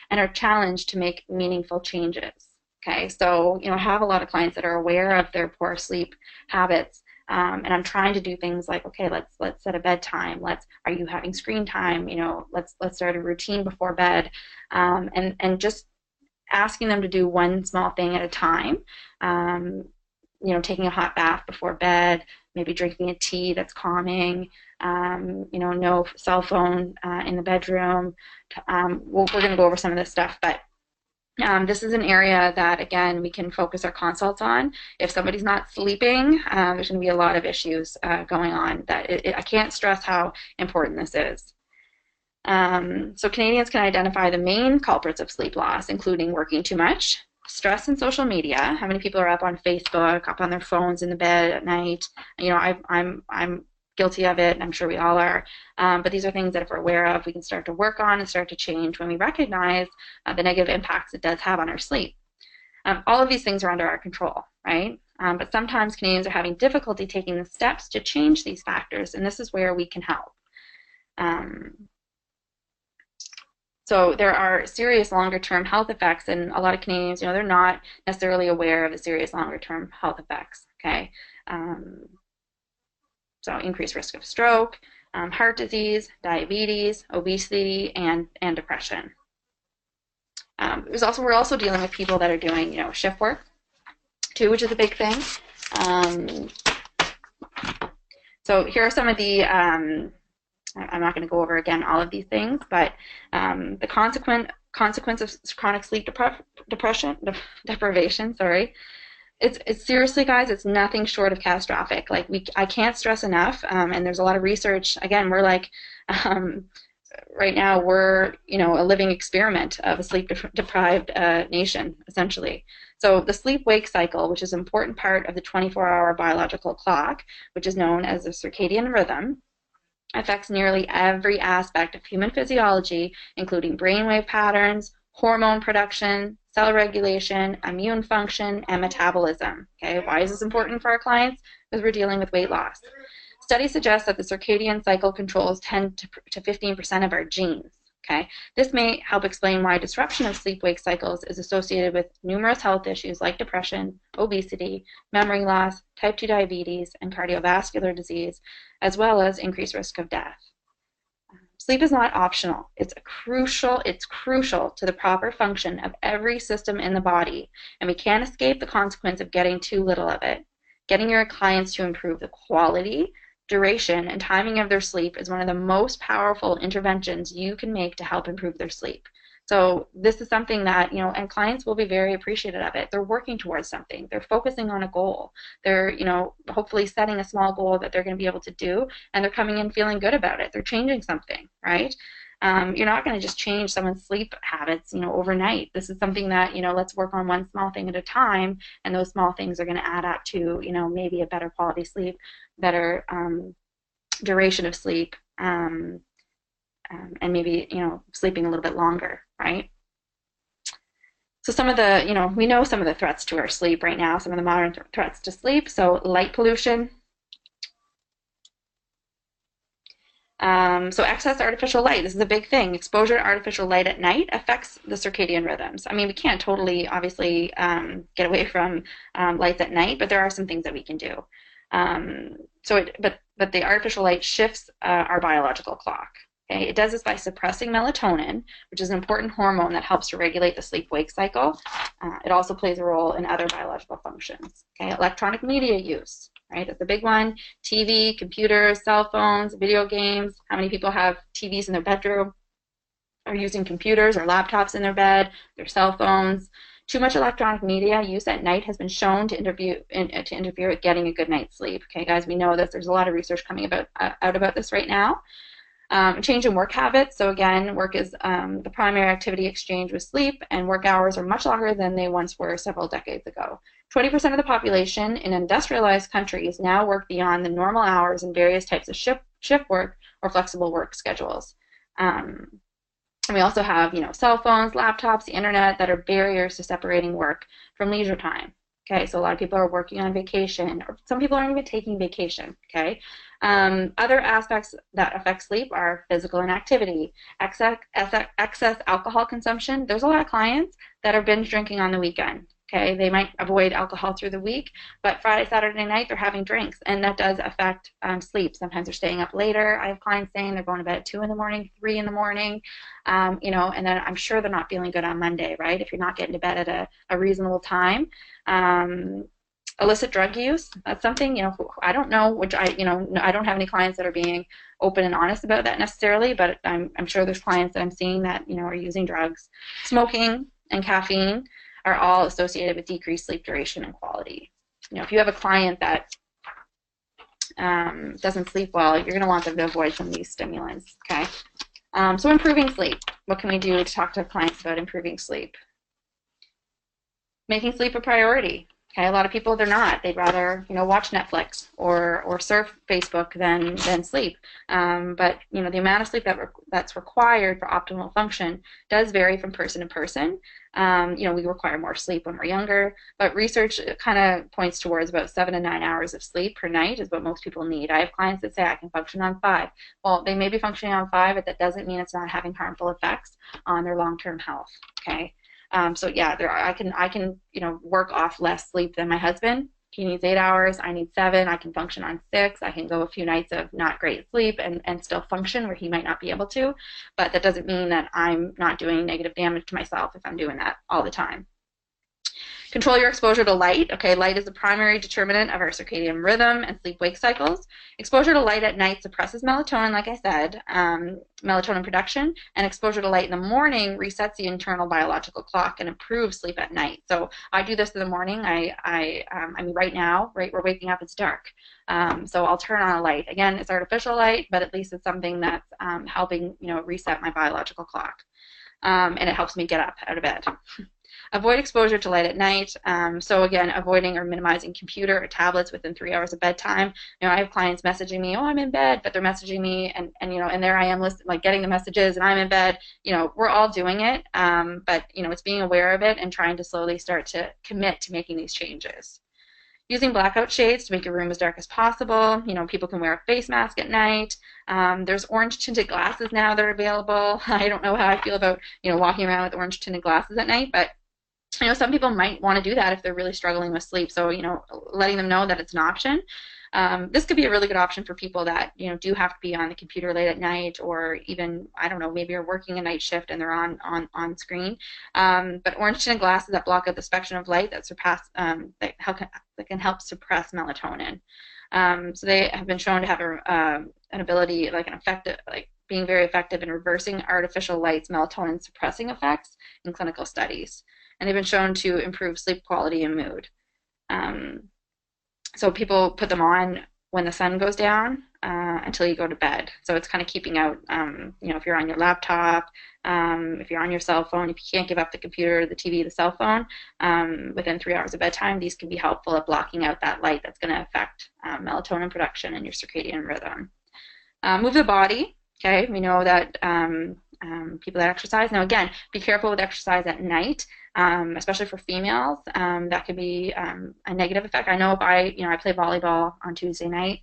and are challenged to make meaningful changes. Okay, so I have a lot of clients that are aware of their poor sleep habits, and I'm trying to do things like, okay, let's set a bedtime. Are you having screen time? Let's start a routine before bed, and just asking them to do one small thing at a time. Taking a hot bath before bed, maybe drinking a tea that's calming, no cell phone in the bedroom. We're going to go over some of this stuff, but this is an area that, again, we can focus our consults on. If somebody's not sleeping, there's going to be a lot of issues going on. I can't stress how important this is. So Canadians can identify the main culprits of sleep loss, including working too much, stress and social media. How many people are up on Facebook, up on their phones in the bed at night? I'm guilty of it. I'm sure we all are. But these are things that if we're aware of, we can start to work on and start to change when we recognize the negative impacts it does have on our sleep. All of these things are under our control, right? But sometimes Canadians are having difficulty taking the steps to change these factors, and this is where we can help. So there are serious longer-term health effects, and a lot of Canadians, they're not necessarily aware of the serious longer-term health effects, okay? So increased risk of stroke, heart disease, diabetes, obesity, and depression. We're also dealing with people that are doing, shift work, too, which is a big thing. So here are some of the I'm not going to go over again all of these things, but the consequence of chronic sleep deprivation, it's seriously, guys, it's nothing short of catastrophic. I can't stress enough, and there's a lot of research. Again, we're right now we're a living experiment of a sleep deprived nation, essentially. So the sleep-wake cycle, which is an important part of the 24-hour biological clock, which is known as the circadian rhythm, affects nearly every aspect of human physiology, including brainwave patterns, hormone production, cell regulation, immune function, and metabolism. Okay, why is this important for our clients? Because we're dealing with weight loss. Studies suggest that the circadian cycle controls 10 to 15% of our genes. Okay, this may help explain why disruption of sleep-wake cycles is associated with numerous health issues like depression, obesity, memory loss, type 2 diabetes, and cardiovascular disease, as well as increased risk of death. Sleep is not optional. It's crucial to the proper function of every system in the body, and we can't escape the consequence of getting too little of it. Getting your clients to improve the quality, duration, and timing of their sleep is one of the most powerful interventions you can make to help improve their sleep. So this is something that, and clients will be very appreciative of it. They're working towards something. They're focusing on a goal. They're, hopefully setting a small goal that they're going to be able to do, and they're coming in feeling good about it. They're changing something, right? You're not going to just change someone's sleep habits, overnight. This is something that, let's work on one small thing at a time, and those small things are going to add up to, maybe a better quality sleep, better duration of sleep, and maybe, sleeping a little bit longer, right? So some of the, we know some of the threats to our sleep right now, some of the modern threats to sleep. So light pollution. So excess artificial light, this is a big thing. Exposure to artificial light at night affects the circadian rhythms. I mean, we can't totally, obviously, get away from lights at night, but there are some things that we can do. But the artificial light shifts our biological clock. Okay? It does this by suppressing melatonin, which is an important hormone that helps to regulate the sleep-wake cycle. It also plays a role in other biological functions. Okay? Electronic media use. Right, that's a big one. TV, computers, cell phones, video games. How many people have TVs in their bedroom, or using computers or laptops in their bed, their cell phones? Too much electronic media use at night has been shown to interfere with getting a good night's sleep. Okay, guys, we know this. There's a lot of research coming out about this right now. Change in work habits. So again, work is the primary activity exchange with sleep, and work hours are much longer than they once were several decades ago. 20% of the population in industrialized countries now work beyond the normal hours in various types of shift work or flexible work schedules. And we also have, cell phones, laptops, the internet that are barriers to separating work from leisure time. Okay, so a lot of people are working on vacation, or some people aren't even taking vacation. Okay, other aspects that affect sleep are physical inactivity, excess alcohol consumption. There's a lot of clients that are binge drinking on the weekend. Okay, they might avoid alcohol through the week, but Friday, Saturday night, they're having drinks, and that does affect sleep. Sometimes they're staying up later. I have clients saying they're going to bed at 2 in the morning, 3 in the morning, and then I'm sure they're not feeling good on Monday, right? If you're not getting to bed at a reasonable time. Illicit drug use, that's something, I don't know, which I don't have any clients that are being open and honest about that necessarily, but I'm sure there's clients that I'm seeing that, are using drugs. Smoking and caffeine are all associated with decreased sleep duration and quality. If you have a client that doesn't sleep well, you're going to want them to avoid some of these stimulants, okay? So improving sleep. What can we do to talk to clients about improving sleep? Making sleep a priority. Okay, a lot of people, they're not. They'd rather, watch Netflix or surf Facebook than sleep. But, the amount of sleep that's required for optimal function does vary from person to person. We require more sleep when we're younger, but research kind of points towards about 7 to 9 hours of sleep per night is what most people need. I have clients that say I can function on 5. Well, they may be functioning on 5, but that doesn't mean it's not having harmful effects on their long-term health. Okay. So yeah, I can work off less sleep than my husband. He needs 8 hours. I need 7. I can function on 6. I can go a few nights of not great sleep and still function where he might not be able to. But that doesn't mean that I'm not doing negative damage to myself if I'm doing that all the time. Control your exposure to light. Okay, light is the primary determinant of our circadian rhythm and sleep-wake cycles. Exposure to light at night suppresses melatonin, like I said, melatonin production, and exposure to light in the morning resets the internal biological clock and improves sleep at night. So I do this in the morning. I mean, right now, we're waking up, it's dark. So I'll turn on a light. Again, it's artificial light, but at least it's something that's helping, reset my biological clock. And it helps me get up out of bed. Avoid exposure to light at night. So again, avoiding or minimizing computer or tablets within 3 hours of bedtime. You know, I have clients messaging me, oh, I'm in bed, but they're messaging me, and you know, and there I am, like getting the messages, and I'm in bed. You know, we're all doing it, but you know, it's being aware of it and trying to slowly start to commit to making these changes. Using blackout shades to make your room as dark as possible. You know, people can wear a face mask at night. There's orange tinted glasses now that are available. I don't know how I feel about, you know, walking around with orange tinted glasses at night, but you know, some people might want to do that if they're really struggling with sleep. So, you know, letting them know that it's an option. This could be a really good option for people that, you know, do have to be on the computer late at night, or even, I don't know, maybe you're working a night shift and they're on screen. But orange tinted glasses that block out the spectrum of light that can help suppress melatonin. So they have been shown to have an ability, like an effective, like being very effective in reversing artificial light's melatonin suppressing effects in clinical studies. And they've been shown to improve sleep quality and mood. So people put them on when the sun goes down until you go to bed. So it's kind of keeping out, you know, if you're on your laptop, if you're on your cell phone, if you can't give up the computer, the TV, the cell phone, within 3 hours of bedtime, these can be helpful at blocking out that light that's going to affect melatonin production and your circadian rhythm. Move the body. Okay, we know that people that exercise. Now again, be careful with exercise at night, especially for females. That could be a negative effect. I know if I play volleyball on Tuesday night,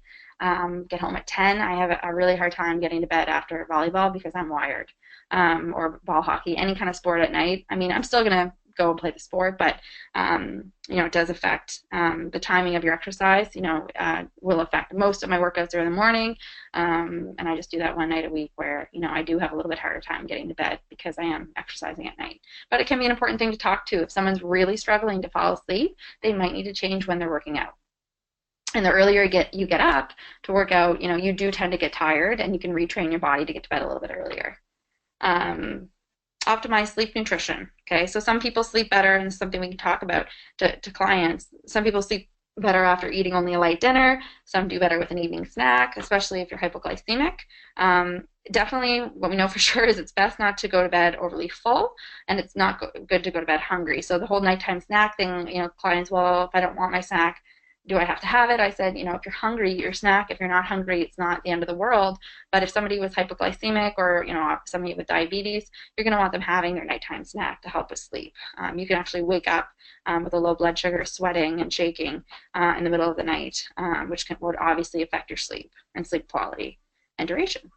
get home at 10, I have a really hard time getting to bed after volleyball because I'm wired. Or ball hockey, any kind of sport at night. I mean, I'm still gonna go and play the sport, but you know, it does affect the timing of your exercise. You know, will affect most of my workouts are in the morning, and I just do that one night a week where, you know, I do have a little bit harder time getting to bed because I am exercising at night. But it can be an important thing to talk to. If someone's really struggling to fall asleep, they might need to change when they're working out. And the earlier you get up to work out, you know, you do tend to get tired, and you can retrain your body to get to bed a little bit earlier. Optimize sleep nutrition. Okay, so some people sleep better, and it's something we can talk about to clients. Some people sleep better after eating only a light dinner. Some do better with an evening snack, especially if you're hypoglycemic. Definitely, what we know for sure is it's best not to go to bed overly full, and it's not good to go to bed hungry. So the whole nighttime snack thing, you know, clients, well, if I don't want my snack, do I have to have it? I said, you know, if you're hungry, eat your snack. If you're not hungry, it's not the end of the world. But if somebody was hypoglycemic, or, you know, somebody with diabetes, you're going to want them having their nighttime snack to help with sleep. You can actually wake up with a low blood sugar, sweating and shaking in the middle of the night, which would obviously affect your sleep and sleep quality and duration.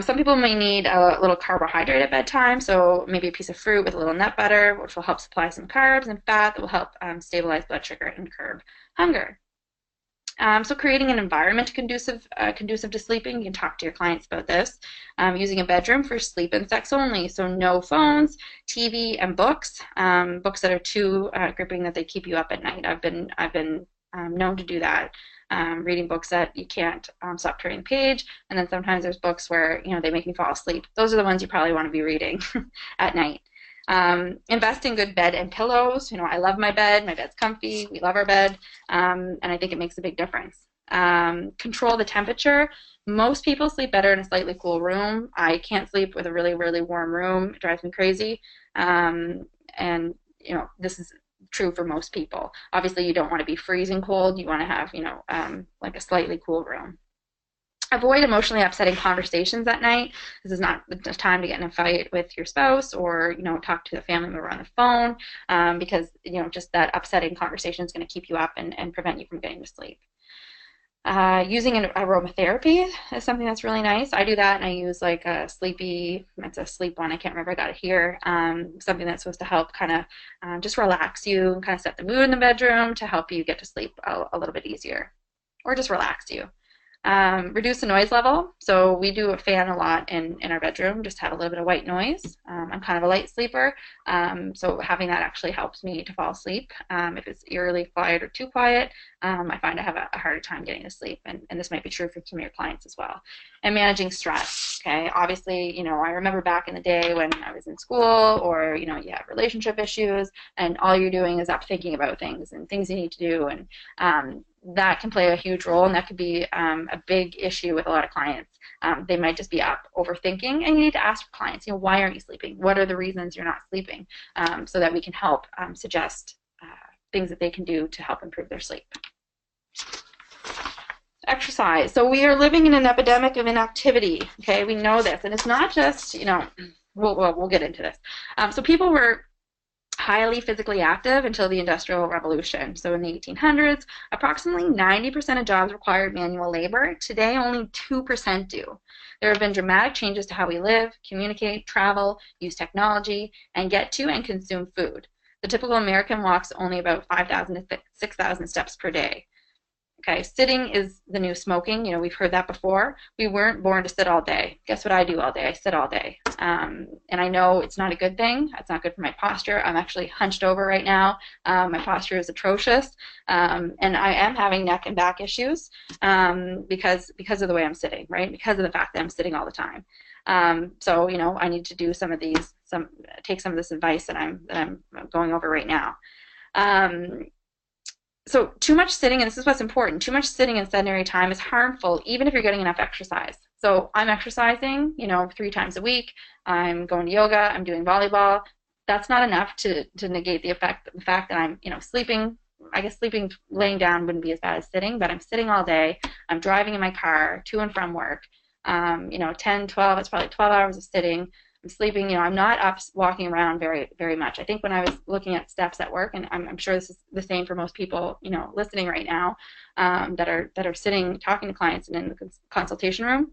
Some people may need a little carbohydrate at bedtime, so maybe a piece of fruit with a little nut butter, which will help supply some carbs and fat that will help stabilize blood sugar and curb hunger. So creating an environment conducive to sleeping. You can talk to your clients about this. Using a bedroom for sleep and sex only, so no phones, TV, and books. Books that are too gripping that they keep you up at night. I've been known to do that. Reading books that you can't stop turning the page, and then sometimes there's books where, you know, they make me fall asleep. Those are the ones you probably want to be reading at night. Invest in good bed and pillows. You know, I love my bed. My bed's comfy. We love our bed, and I think it makes a big difference. Control the temperature. Most people sleep better in a slightly cool room. I can't sleep with a really, really warm room. It drives me crazy. And, you know, this is true for most people. Obviously, you don't want to be freezing cold. You want to have, you know, like a slightly cool room. Avoid emotionally upsetting conversations at night. This is not the time to get in a fight with your spouse, or, you know, talk to a family member on the phone, because, you know, just that upsetting conversation is going to keep you up and prevent you from getting to sleep. Using an aromatherapy is something that's really nice. I do that, and I use like a sleepy, it's a sleep one, I can't remember, I got it here, something that's supposed to help kind of just relax you and kind of set the mood in the bedroom to help you get to sleep a little bit easier, or just relax you. Reduce the noise level. So we do a fan a lot in our bedroom, just have a little bit of white noise. I'm kind of a light sleeper, so having that actually helps me to fall asleep. If it's eerily quiet or too quiet, I find I have a harder time getting to sleep, and this might be true for some of your clients as well. And managing stress. Okay, obviously, you know, I remember back in the day when I was in school, or, you know, you have relationship issues, and all you're doing is up thinking about things and things you need to do, and that can play a huge role, and that could be a big issue with a lot of clients. They might just be up overthinking, and you need to ask your clients, why aren't you sleeping? What are the reasons you're not sleeping? So that we can help suggest things that they can do to help improve their sleep. Exercise. So we are living in an epidemic of inactivity. Okay, we know this, and it's not just we'll get into this. So people were highly physically active until the Industrial Revolution. So in the 1800s, approximately 90% of jobs required manual labor. Today, only 2% do. There have been dramatic changes to how we live, communicate, travel, use technology, and get to and consume food. The typical American walks only about 5,000 to 6,000 steps per day. Okay, sitting is the new smoking. We've heard that before. We weren't born to sit all day. Guess what I do all day? I sit all day. And I know it's not a good thing. It's not good for my posture. I'm actually hunched over right now. My posture is atrocious. And I am having neck and back issues because of the way I'm sitting, right? Because of the fact that I'm sitting all the time. So, I need to do take some of this advice that I'm going over right now. So too much sitting, and this is what's important, too much sitting in sedentary time is harmful even if you're getting enough exercise. So I'm exercising, 3 times a week. I'm going to yoga. I'm doing volleyball. That's not enough to negate the fact that I'm, sleeping. I guess sleeping laying down wouldn't be as bad as sitting, but I'm sitting all day. I'm driving in my car to and from work. 10, 12, it's probably 12 hours of sitting. I'm sleeping, I'm not up walking around very, very much. I think when I was looking at steps at work, and I'm sure this is the same for most people, listening right now, that are sitting, talking to clients and in the consultation room,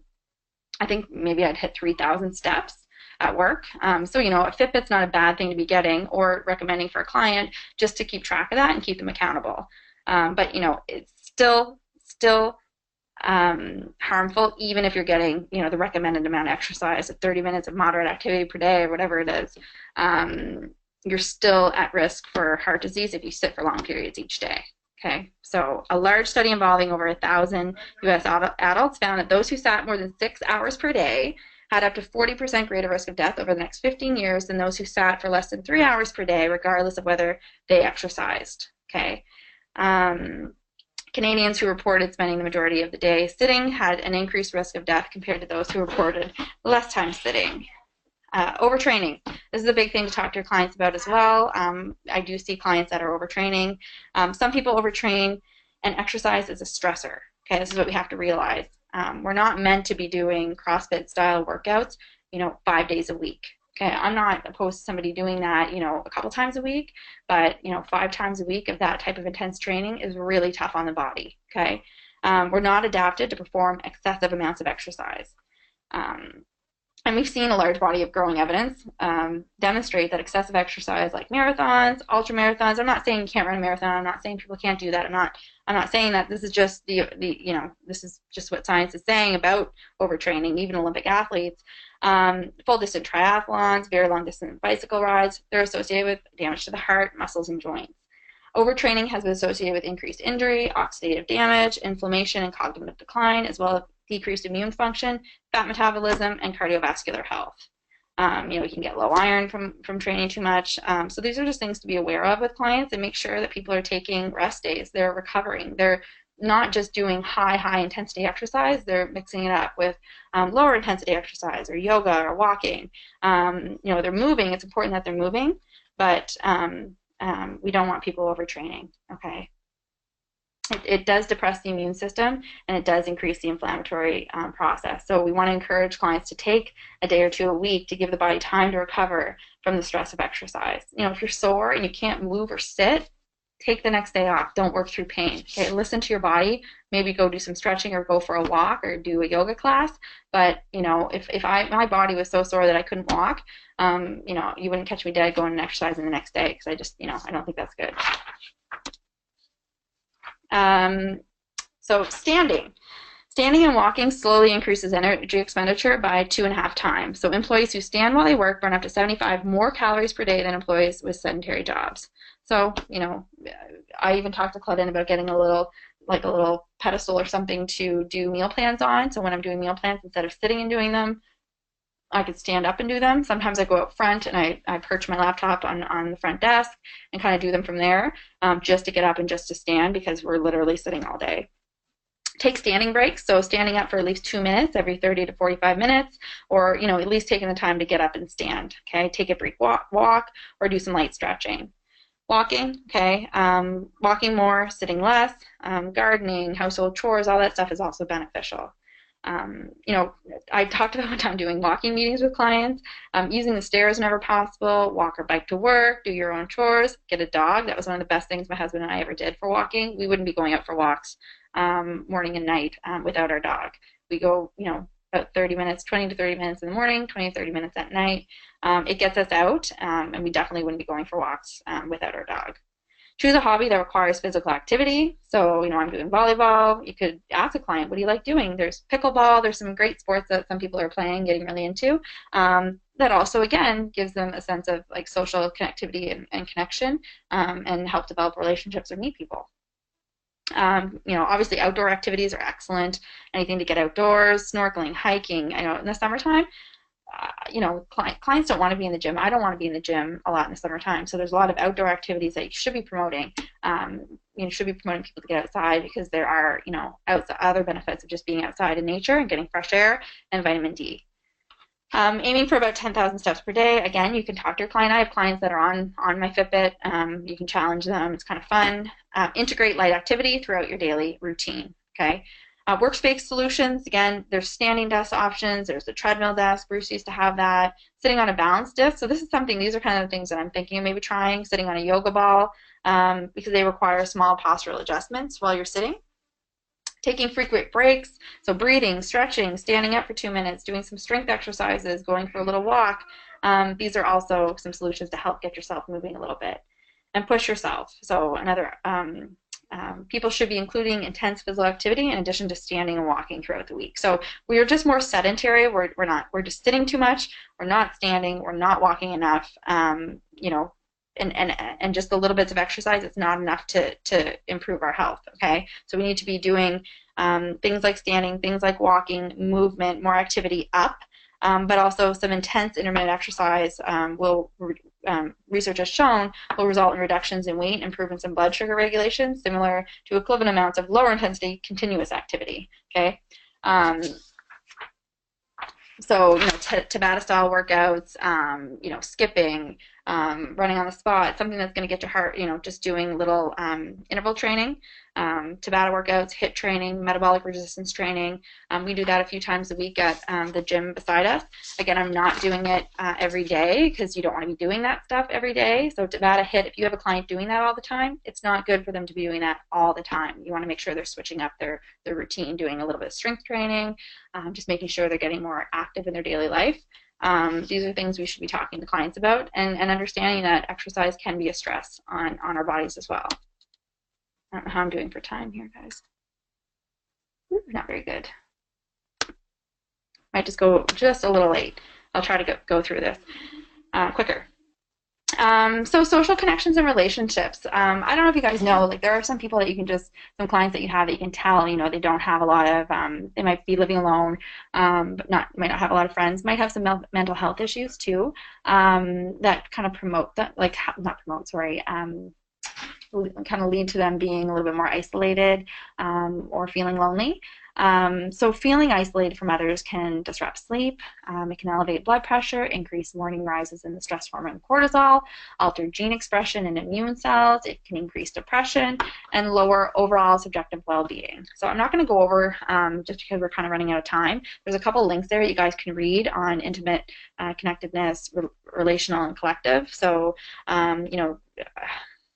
I think maybe I'd hit 3,000 steps at work. So, a Fitbit's not a bad thing to be getting or recommending for a client just to keep track of that and keep them accountable. But, it's still harmful even if you're getting the recommended amount of exercise of 30 minutes of moderate activity per day or whatever it is. You're still at risk for heart disease if you sit for long periods each day. Okay, so a large study involving over 1,000 U.S. adults found that those who sat more than 6 hours per day had up to 40% greater risk of death over the next 15 years than those who sat for less than 3 hours per day, regardless of whether they exercised. Okay. Canadians who reported spending the majority of the day sitting had an increased risk of death compared to those who reported less time sitting. Overtraining. This is a big thing to talk to your clients about as well. I do see clients that are overtraining. Some people overtrain, and exercise is a stressor. Okay, this is what we have to realize. We're not meant to be doing CrossFit style workouts, 5 days a week. Okay, I'm not opposed to somebody doing that, a couple times a week, but 5 times a week of that type of intense training is really tough on the body. Okay, we're not adapted to perform excessive amounts of exercise. And we've seen a large body of growing evidence demonstrate that excessive exercise like marathons, ultra marathons, I'm not saying you can't run a marathon, I'm not saying people can't do that, I'm not saying that. This is just this is just what science is saying about overtraining. Even Olympic athletes, full distance triathlons, very long distance bicycle rides, they're associated with damage to the heart, muscles, and joints. Overtraining has been associated with increased injury, oxidative damage, inflammation, and cognitive decline, as well as decreased immune function, fat metabolism, and cardiovascular health. You can get low iron from training too much. So these are just things to be aware of with clients, and make sure that people are taking rest days. They're recovering. They're not just doing high intensity exercise. They're mixing it up with lower intensity exercise or yoga or walking. They're moving. It's important that they're moving, but we don't want people overtraining. Okay. It does depress the immune system, and it does increase the inflammatory process. So we want to encourage clients to take a day or two a week to give the body time to recover from the stress of exercise. If you're sore and you can't move or sit, take the next day off. Don't work through pain. Okay, listen to your body. Maybe go do some stretching or go for a walk or do a yoga class. But if my body was so sore that I couldn't walk, you wouldn't catch me dead going and exercising the next day, because I just I don't think that's good. So standing and walking slowly increases energy expenditure by 2.5 times. So employees who stand while they work burn up to 75 more calories per day than employees with sedentary jobs. So, I even talked to Claudine about getting a little pedestal or something to do meal plans on. So when I'm doing meal plans, instead of sitting and doing them, I could stand up and do them. Sometimes I go out front and I perch my laptop on the front desk and kind of do them from there, just to get up and just to stand, because we're literally sitting all day. Take standing breaks, so standing up for at least 2 minutes every 30 to 45 minutes, or at least taking the time to get up and stand. Okay, take a brief walk or do some light stretching. Walking, okay, walking more, sitting less, gardening, household chores, all that stuff is also beneficial. I talked about one time doing walking meetings with clients, using the stairs whenever possible, walk or bike to work, do your own chores, get a dog. That was one of the best things my husband and I ever did for walking. We wouldn't be going out for walks morning and night without our dog. We go, about 30 minutes, 20 to 30 minutes in the morning, 20 to 30 minutes at night. It gets us out, and we definitely wouldn't be going for walks without our dog. Choose a hobby that requires physical activity. So, I'm doing volleyball. You could ask a client, what do you like doing? There's pickleball. There's some great sports that some people are playing, getting really into. That also, again, gives them a sense of like social connectivity and connection, and help develop relationships or meet people. Obviously outdoor activities are excellent. Anything to get outdoors, snorkeling, hiking. I know in the summertime, clients don't want to be in the gym. I don't want to be in the gym a lot in the summertime. So there's a lot of outdoor activities that you should be promoting. You should be promoting people to get outside, because there are, other benefits of just being outside in nature and getting fresh air and vitamin D. Aiming for about 10,000 steps per day. Again, you can talk to your client. I have clients that are on my Fitbit. You can challenge them. It's kind of fun. Integrate light activity throughout your daily routine. Okay. Workspace solutions, again, there's standing desk options, there's the treadmill desk, Bruce used to have that, sitting on a balance disc. So this is something, these are kind of the things that I'm thinking of maybe trying, sitting on a yoga ball, because they require small postural adjustments while you're sitting. Taking frequent breaks, so breathing, stretching, standing up for 2 minutes, doing some strength exercises, going for a little walk. These are also some solutions to help get yourself moving a little bit. And push yourself. So another, people should be including intense physical activity in addition to standing and walking throughout the week. So we are just more sedentary. We're just sitting too much. We're not standing. We're not walking enough. And just the little bits of exercise, it's not enough to improve our health. Okay, so we need to be doing things like standing, things like walking, movement, more activity up. But also some intense intermittent exercise research has shown will result in reductions in weight, improvements in blood sugar regulation, similar to equivalent amounts of lower intensity continuous activity. Okay, so Tabata style workouts, skipping, running on the spot, something that's going to get your heart, just doing little interval training, Tabata workouts, HIIT training, metabolic resistance training. We do that a few times a week at the gym beside us. Again, I'm not doing it every day, because you don't want to be doing that stuff every day. So Tabata, HIIT, if you have a client doing that all the time, it's not good for them to be doing that all the time. You want to make sure they're switching up their routine, doing a little bit of strength training, just making sure they're getting more active in their daily life. These are things we should be talking to clients about, and understanding that exercise can be a stress on our bodies as well. I don't know how I'm doing for time here, guys. Ooh, not very good. Might just go just a little late. I'll try to go through this quicker. So social connections and relationships. I don't know if you guys know, like there are some people that you can some clients that you have that you can tell, they don't have a lot of, they might be living alone, but might not have a lot of friends, might have some mental health issues too, that kind of promote that, kind of lead to them being a little bit more isolated, or feeling lonely. So feeling isolated from others can disrupt sleep, it can elevate blood pressure, increase morning rises in the stress hormone cortisol, alter gene expression in immune cells, it can increase depression, and lower overall subjective well-being. So I'm not going to go over, just because we're kind of running out of time. There's a couple links there you guys can read on intimate connectedness, relational, and collective. So,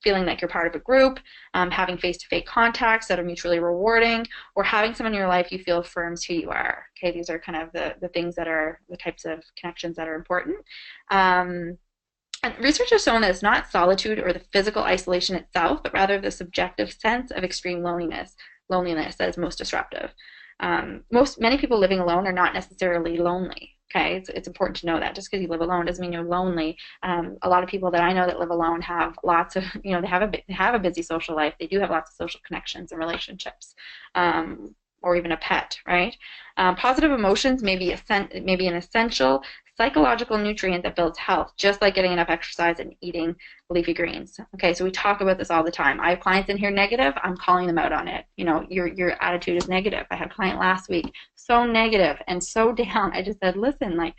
feeling like you're part of a group, having face-to-face contacts that are mutually rewarding, or having someone in your life you feel affirms who you are. Okay, these are kind of the things that are the types of connections that are important. And research has shown that it's not solitude or the physical isolation itself, but rather the subjective sense of extreme loneliness that is most disruptive. Many people living alone are not necessarily lonely. Okay, it's important to know that. Just because you live alone doesn't mean you're lonely. A lot of people that I know that live alone have lots of, they have a busy social life. They do have lots of social connections and relationships. or even a pet, right? Positive emotions may be an essential psychological nutrient that builds health, just like getting enough exercise and eating leafy greens. Okay, so we talk about this all the time. I have clients in here negative, I'm calling them out on it. You know, your attitude is negative. I had a client last week, so negative and so down. I just said, listen, like,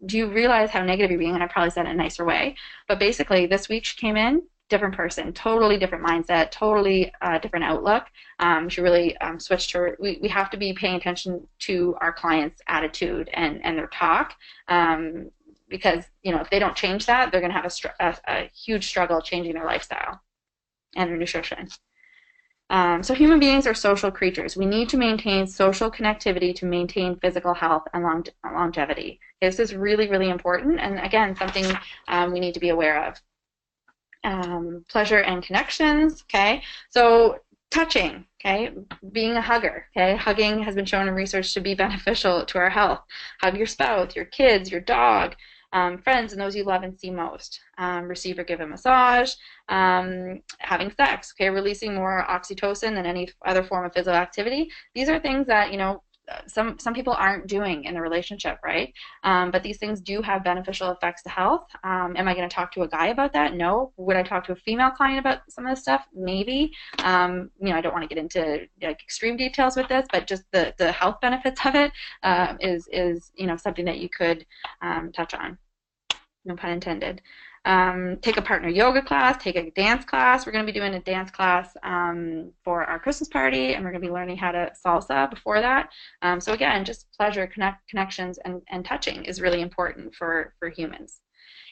do you realize how negative you're being? And I probably said it in a nicer way. But basically, this week she came in, different person, totally different mindset, totally different outlook. She really switched her. We have to be paying attention to our clients' attitude and their talk, because, you know, if they don't change that, they're going to have a huge struggle changing their lifestyle and their nutrition. So human beings are social creatures. We need to maintain social connectivity to maintain physical health and longevity. This is really, really important, and again, something we need to be aware of. Pleasure and connections, okay? So touching, okay? Being a hugger, okay? Hugging has been shown in research to be beneficial to our health. Hug your spouse, your kids, your dog, friends, and those you love and see most. Receive or give a massage, having sex, okay? Releasing more oxytocin than any other form of physical activity. These are things that, you know, some people aren't doing in a relationship, right? But these things do have beneficial effects to health. Am I going to talk to a guy about that? No. Would I talk to a female client about some of this stuff? Maybe. You know, I don't want to get into like extreme details with this, but just the health benefits of it is you know, something that you could touch on. No pun intended. Take a partner yoga class, take a dance class. We're going to be doing a dance class for our Christmas party, and we're going to be learning how to salsa before that. So again, just pleasure, connections, and touching is really important for humans.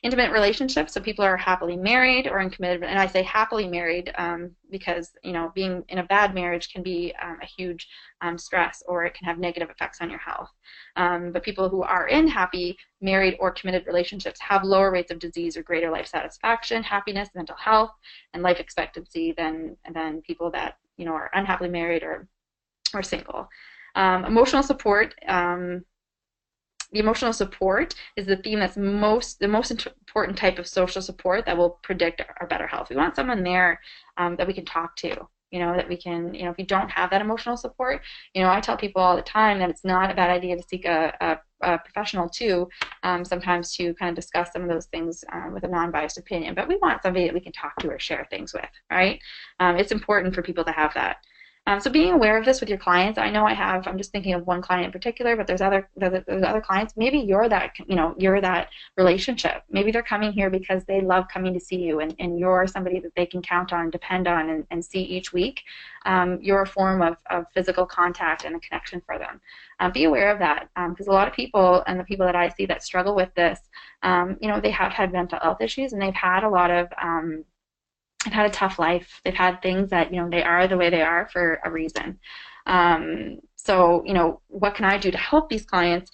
Intimate relationships, so people are happily married or in committed, and I say happily married because, you know, being in a bad marriage can be a huge stress, or it can have negative effects on your health. But people who are in happy married or committed relationships have lower rates of disease or greater life satisfaction, happiness, mental health, and life expectancy than people that, you know, are unhappily married or single. Emotional support. The emotional support is the theme that's the most important type of social support that will predict our better health. We want someone there that we can talk to, you know, that we can, you know, if you don't have that emotional support, you know, I tell people all the time that it's not a bad idea to seek a professional too, sometimes to kind of discuss some of those things with a non-biased opinion. But we want somebody that we can talk to or share things with, right? It's important for people to have that. So being aware of this with your clients, I know I'm just thinking of one client in particular, but there's other clients. Maybe you're that, you know, you're that relationship. Maybe they're coming here because they love coming to see you, and you're somebody that they can count on, depend on, and see each week. You're a form of physical contact and a connection for them. Be aware of that, because a lot of people, and the people that I see that struggle with this, you know, they have had mental health issues, and they've had a lot of they've had a tough life. They've had things that, you know, they are the way they are for a reason. So, you know, what can I do to help these clients,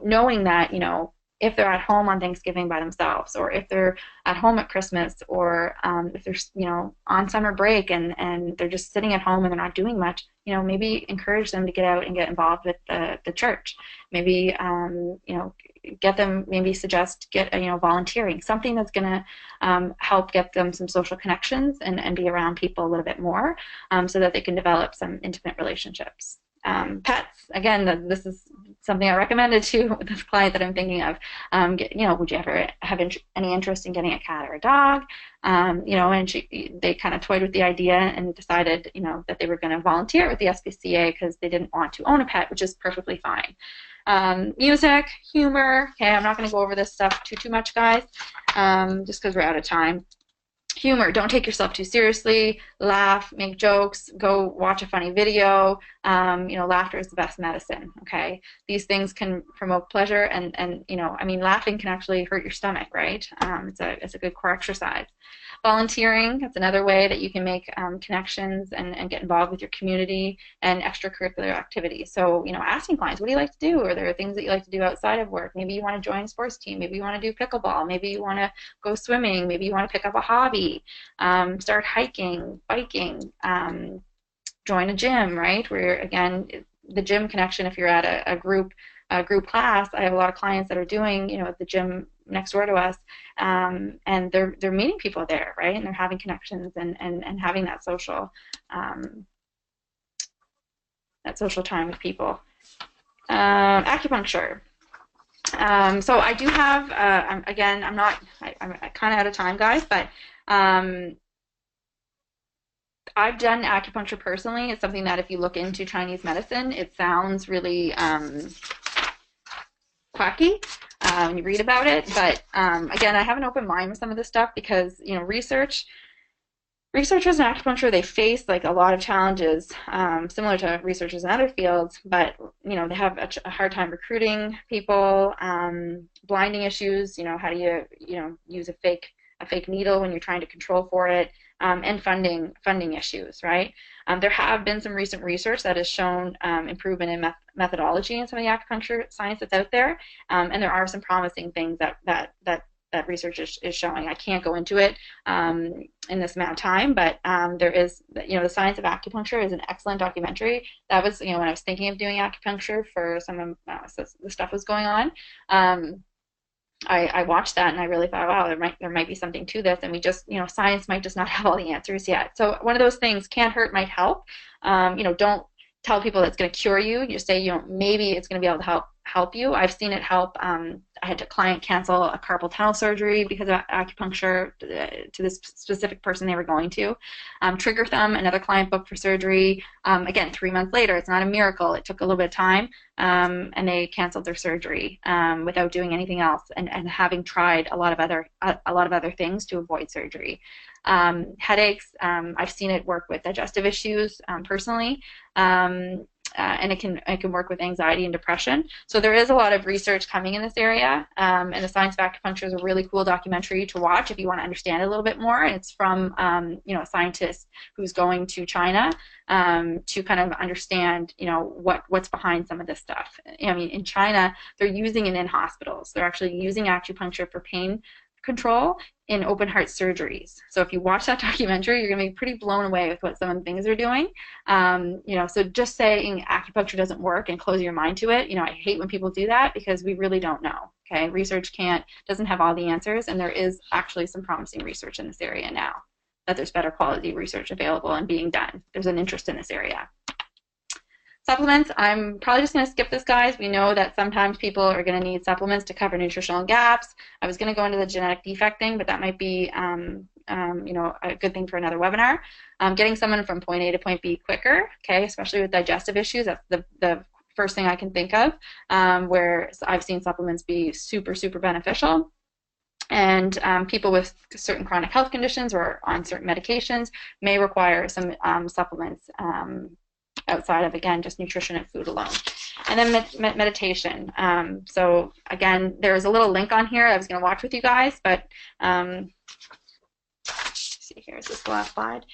knowing that, you know, if they're at home on Thanksgiving by themselves, or if they're at home at Christmas, or if they're, you know, on summer break and they're just sitting at home and they're not doing much, you know, maybe encourage them to get out and get involved with the church. Maybe, you know, get them, maybe suggest you know, volunteering, something that's going to help get them some social connections and be around people a little bit more, so that they can develop some intimate relationships. Pets, again, this is something I recommended to this client that I'm thinking of. You know, would you ever have any interest in getting a cat or a dog? You know, and they kind of toyed with the idea and decided, you know, that they were going to volunteer with the SPCA because they didn't want to own a pet, which is perfectly fine. Music, humor. Okay, I'm not going to go over this stuff too much, guys, just because we're out of time. Humor, don't take yourself too seriously, laugh, make jokes, go watch a funny video. You know, laughter is the best medicine, okay? These things can promote pleasure, and you know, I mean, laughing can actually hurt your stomach, right? It's a good core exercise. Volunteering, that's another way that you can make connections and get involved with your community and extracurricular activities. So, you know, asking clients, what do you like to do? Are there things that you like to do outside of work? Maybe you want to join a sports team. Maybe you want to do pickleball. Maybe you want to go swimming. Maybe you want to pick up a hobby. Start hiking, biking, join a gym, right? Where, again, the gym connection, if you're at a group class, I have a lot of clients that are doing, you know, at the gym next door to us, and they're meeting people there, right? And they're having connections and having that social get social time with people. Acupuncture. So I do have, I'm kind of out of time, guys, but I've done acupuncture personally. It's something that if you look into Chinese medicine, it sounds really quacky when you read about it. But again, I have an open mind with some of this stuff because, you know, researchers in acupuncture, they face like a lot of challenges similar to researchers in other fields, but you know, they have a hard time recruiting people, blinding issues, you know, how do you use a fake needle when you're trying to control for it, and funding issues, right? There have been some recent research that has shown improvement in methodology in some of the acupuncture science that's out there, and there are some promising things that research is showing. I can't go into it in this amount of time, but there is, you know, The Science of Acupuncture is an excellent documentary. That was, you know, when I was thinking of doing acupuncture for some of the stuff was going on. I watched that and I really thought, wow, there might be something to this, and we just, you know, science might just not have all the answers yet. So one of those things, can't hurt, might help. You know, don't tell people that it's going to cure you. You say, you know, maybe it's going to be able to help you. I've seen it help. I had a client cancel a carpal tunnel surgery because of acupuncture to this specific person they were going to. Trigger thumb, another client booked for surgery. Again, 3 months later, it's not a miracle. It took a little bit of time, and they canceled their surgery without doing anything else, and having tried a lot of other things to avoid surgery. Headaches, I've seen it work with digestive issues personally. And it can work with anxiety and depression. So there is a lot of research coming in this area, and The Science of Acupuncture is a really cool documentary to watch if you want to understand it a little bit more. And it's from you know, a scientist who's going to China to kind of understand, you know, what's behind some of this stuff. I mean, in China, they're using it in hospitals. They're actually using acupuncture for pain control in open heart surgeries. So if you watch that documentary, you're going to be pretty blown away with what some of the things they're doing. You know, so just saying acupuncture doesn't work and closing your mind to it, you know, I hate when people do that because we really don't know. Okay, research doesn't have all the answers, and there is actually some promising research in this area now, that there's better quality research available and being done. There's an interest in this area. Supplements, I'm probably just going to skip this, guys. We know that sometimes people are going to need supplements to cover nutritional gaps. I was going to go into the genetic defect thing, but that might be you know, a good thing for another webinar. Getting someone from point A to point B quicker, okay, especially with digestive issues. That's the first thing I can think of, where I've seen supplements be super, super beneficial. And people with certain chronic health conditions or on certain medications may require some supplements outside of, again, just nutrition and food alone. And then meditation. So again, there's a little link on here I was going to watch with you guys, but let's see, here's this last slide.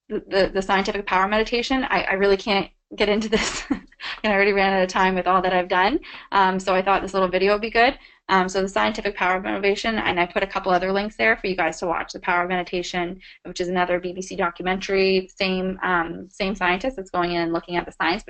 The scientific power meditation, I really can't get into this, and I already ran out of time with all that I've done, so I thought this little video would be good. So the scientific power of meditation, and I put a couple other links there for you guys to watch. The Power of Meditation, which is another BBC documentary, same scientist that's going in and looking at the science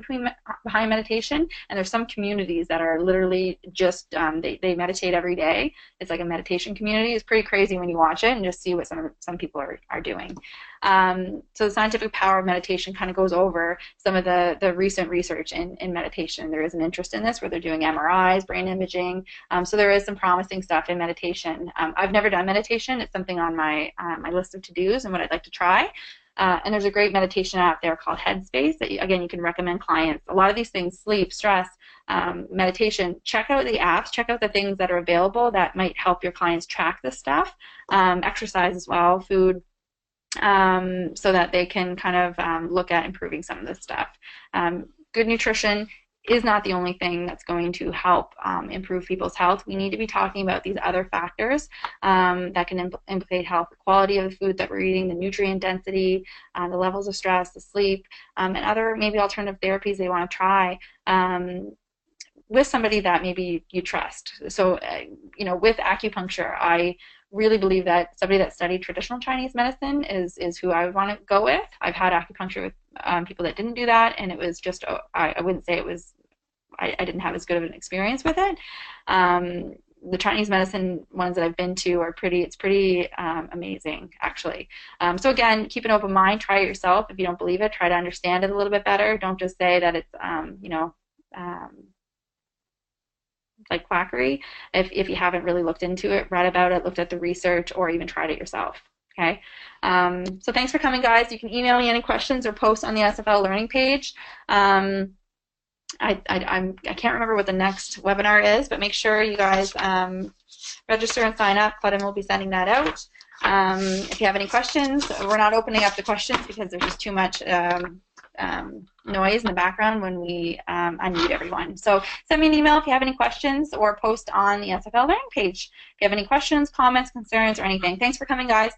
behind meditation. And there's some communities that are literally just they meditate every day. It's like a meditation community. It's pretty crazy when you watch it and just see what some people are doing. So the scientific power of meditation kind of goes over some of the recent research in meditation. There is an interest in this where they're doing MRIs, brain imaging. So there is some promising stuff in meditation. I've never done meditation. It's something on my list of to-dos and what I'd like to try. And there's a great meditation app there called Headspace that, again, you can recommend clients. A lot of these things, sleep, stress, meditation, check out the apps, check out the things that are available that might help your clients track this stuff. Exercise as well, food, so that they can kind of look at improving some of this stuff. Good nutrition is not the only thing that's going to help improve people's health. We need to be talking about these other factors that can implicate health, the quality of the food that we're eating, the nutrient density, the levels of stress, the sleep, and other maybe alternative therapies they want to try with somebody that maybe you trust. So, you know, with acupuncture, I really believe that somebody that studied traditional Chinese medicine is who I would want to go with. I've had acupuncture with people that didn't do that, and it was just, I wouldn't say it was, I didn't have as good of an experience with it. the Chinese medicine ones that I've been to are it's pretty amazing, actually. So again, keep an open mind, try it yourself. If you don't believe it, try to understand it a little bit better. Don't just say that it's, like quackery if you haven't really looked into it, read about it, looked at the research, or even tried it yourself. Okay, so thanks for coming, guys. You can email me any questions or post on the SFL Learning page. I can't remember what the next webinar is, but make sure you guys register and sign up. Clutton will be sending that out. If you have any questions, we're not opening up the questions because there's just too much noise in the background when we unmute everyone. So send me an email if you have any questions, or post on the SFL Learning page if you have any questions, comments, concerns, or anything. Thanks for coming, guys.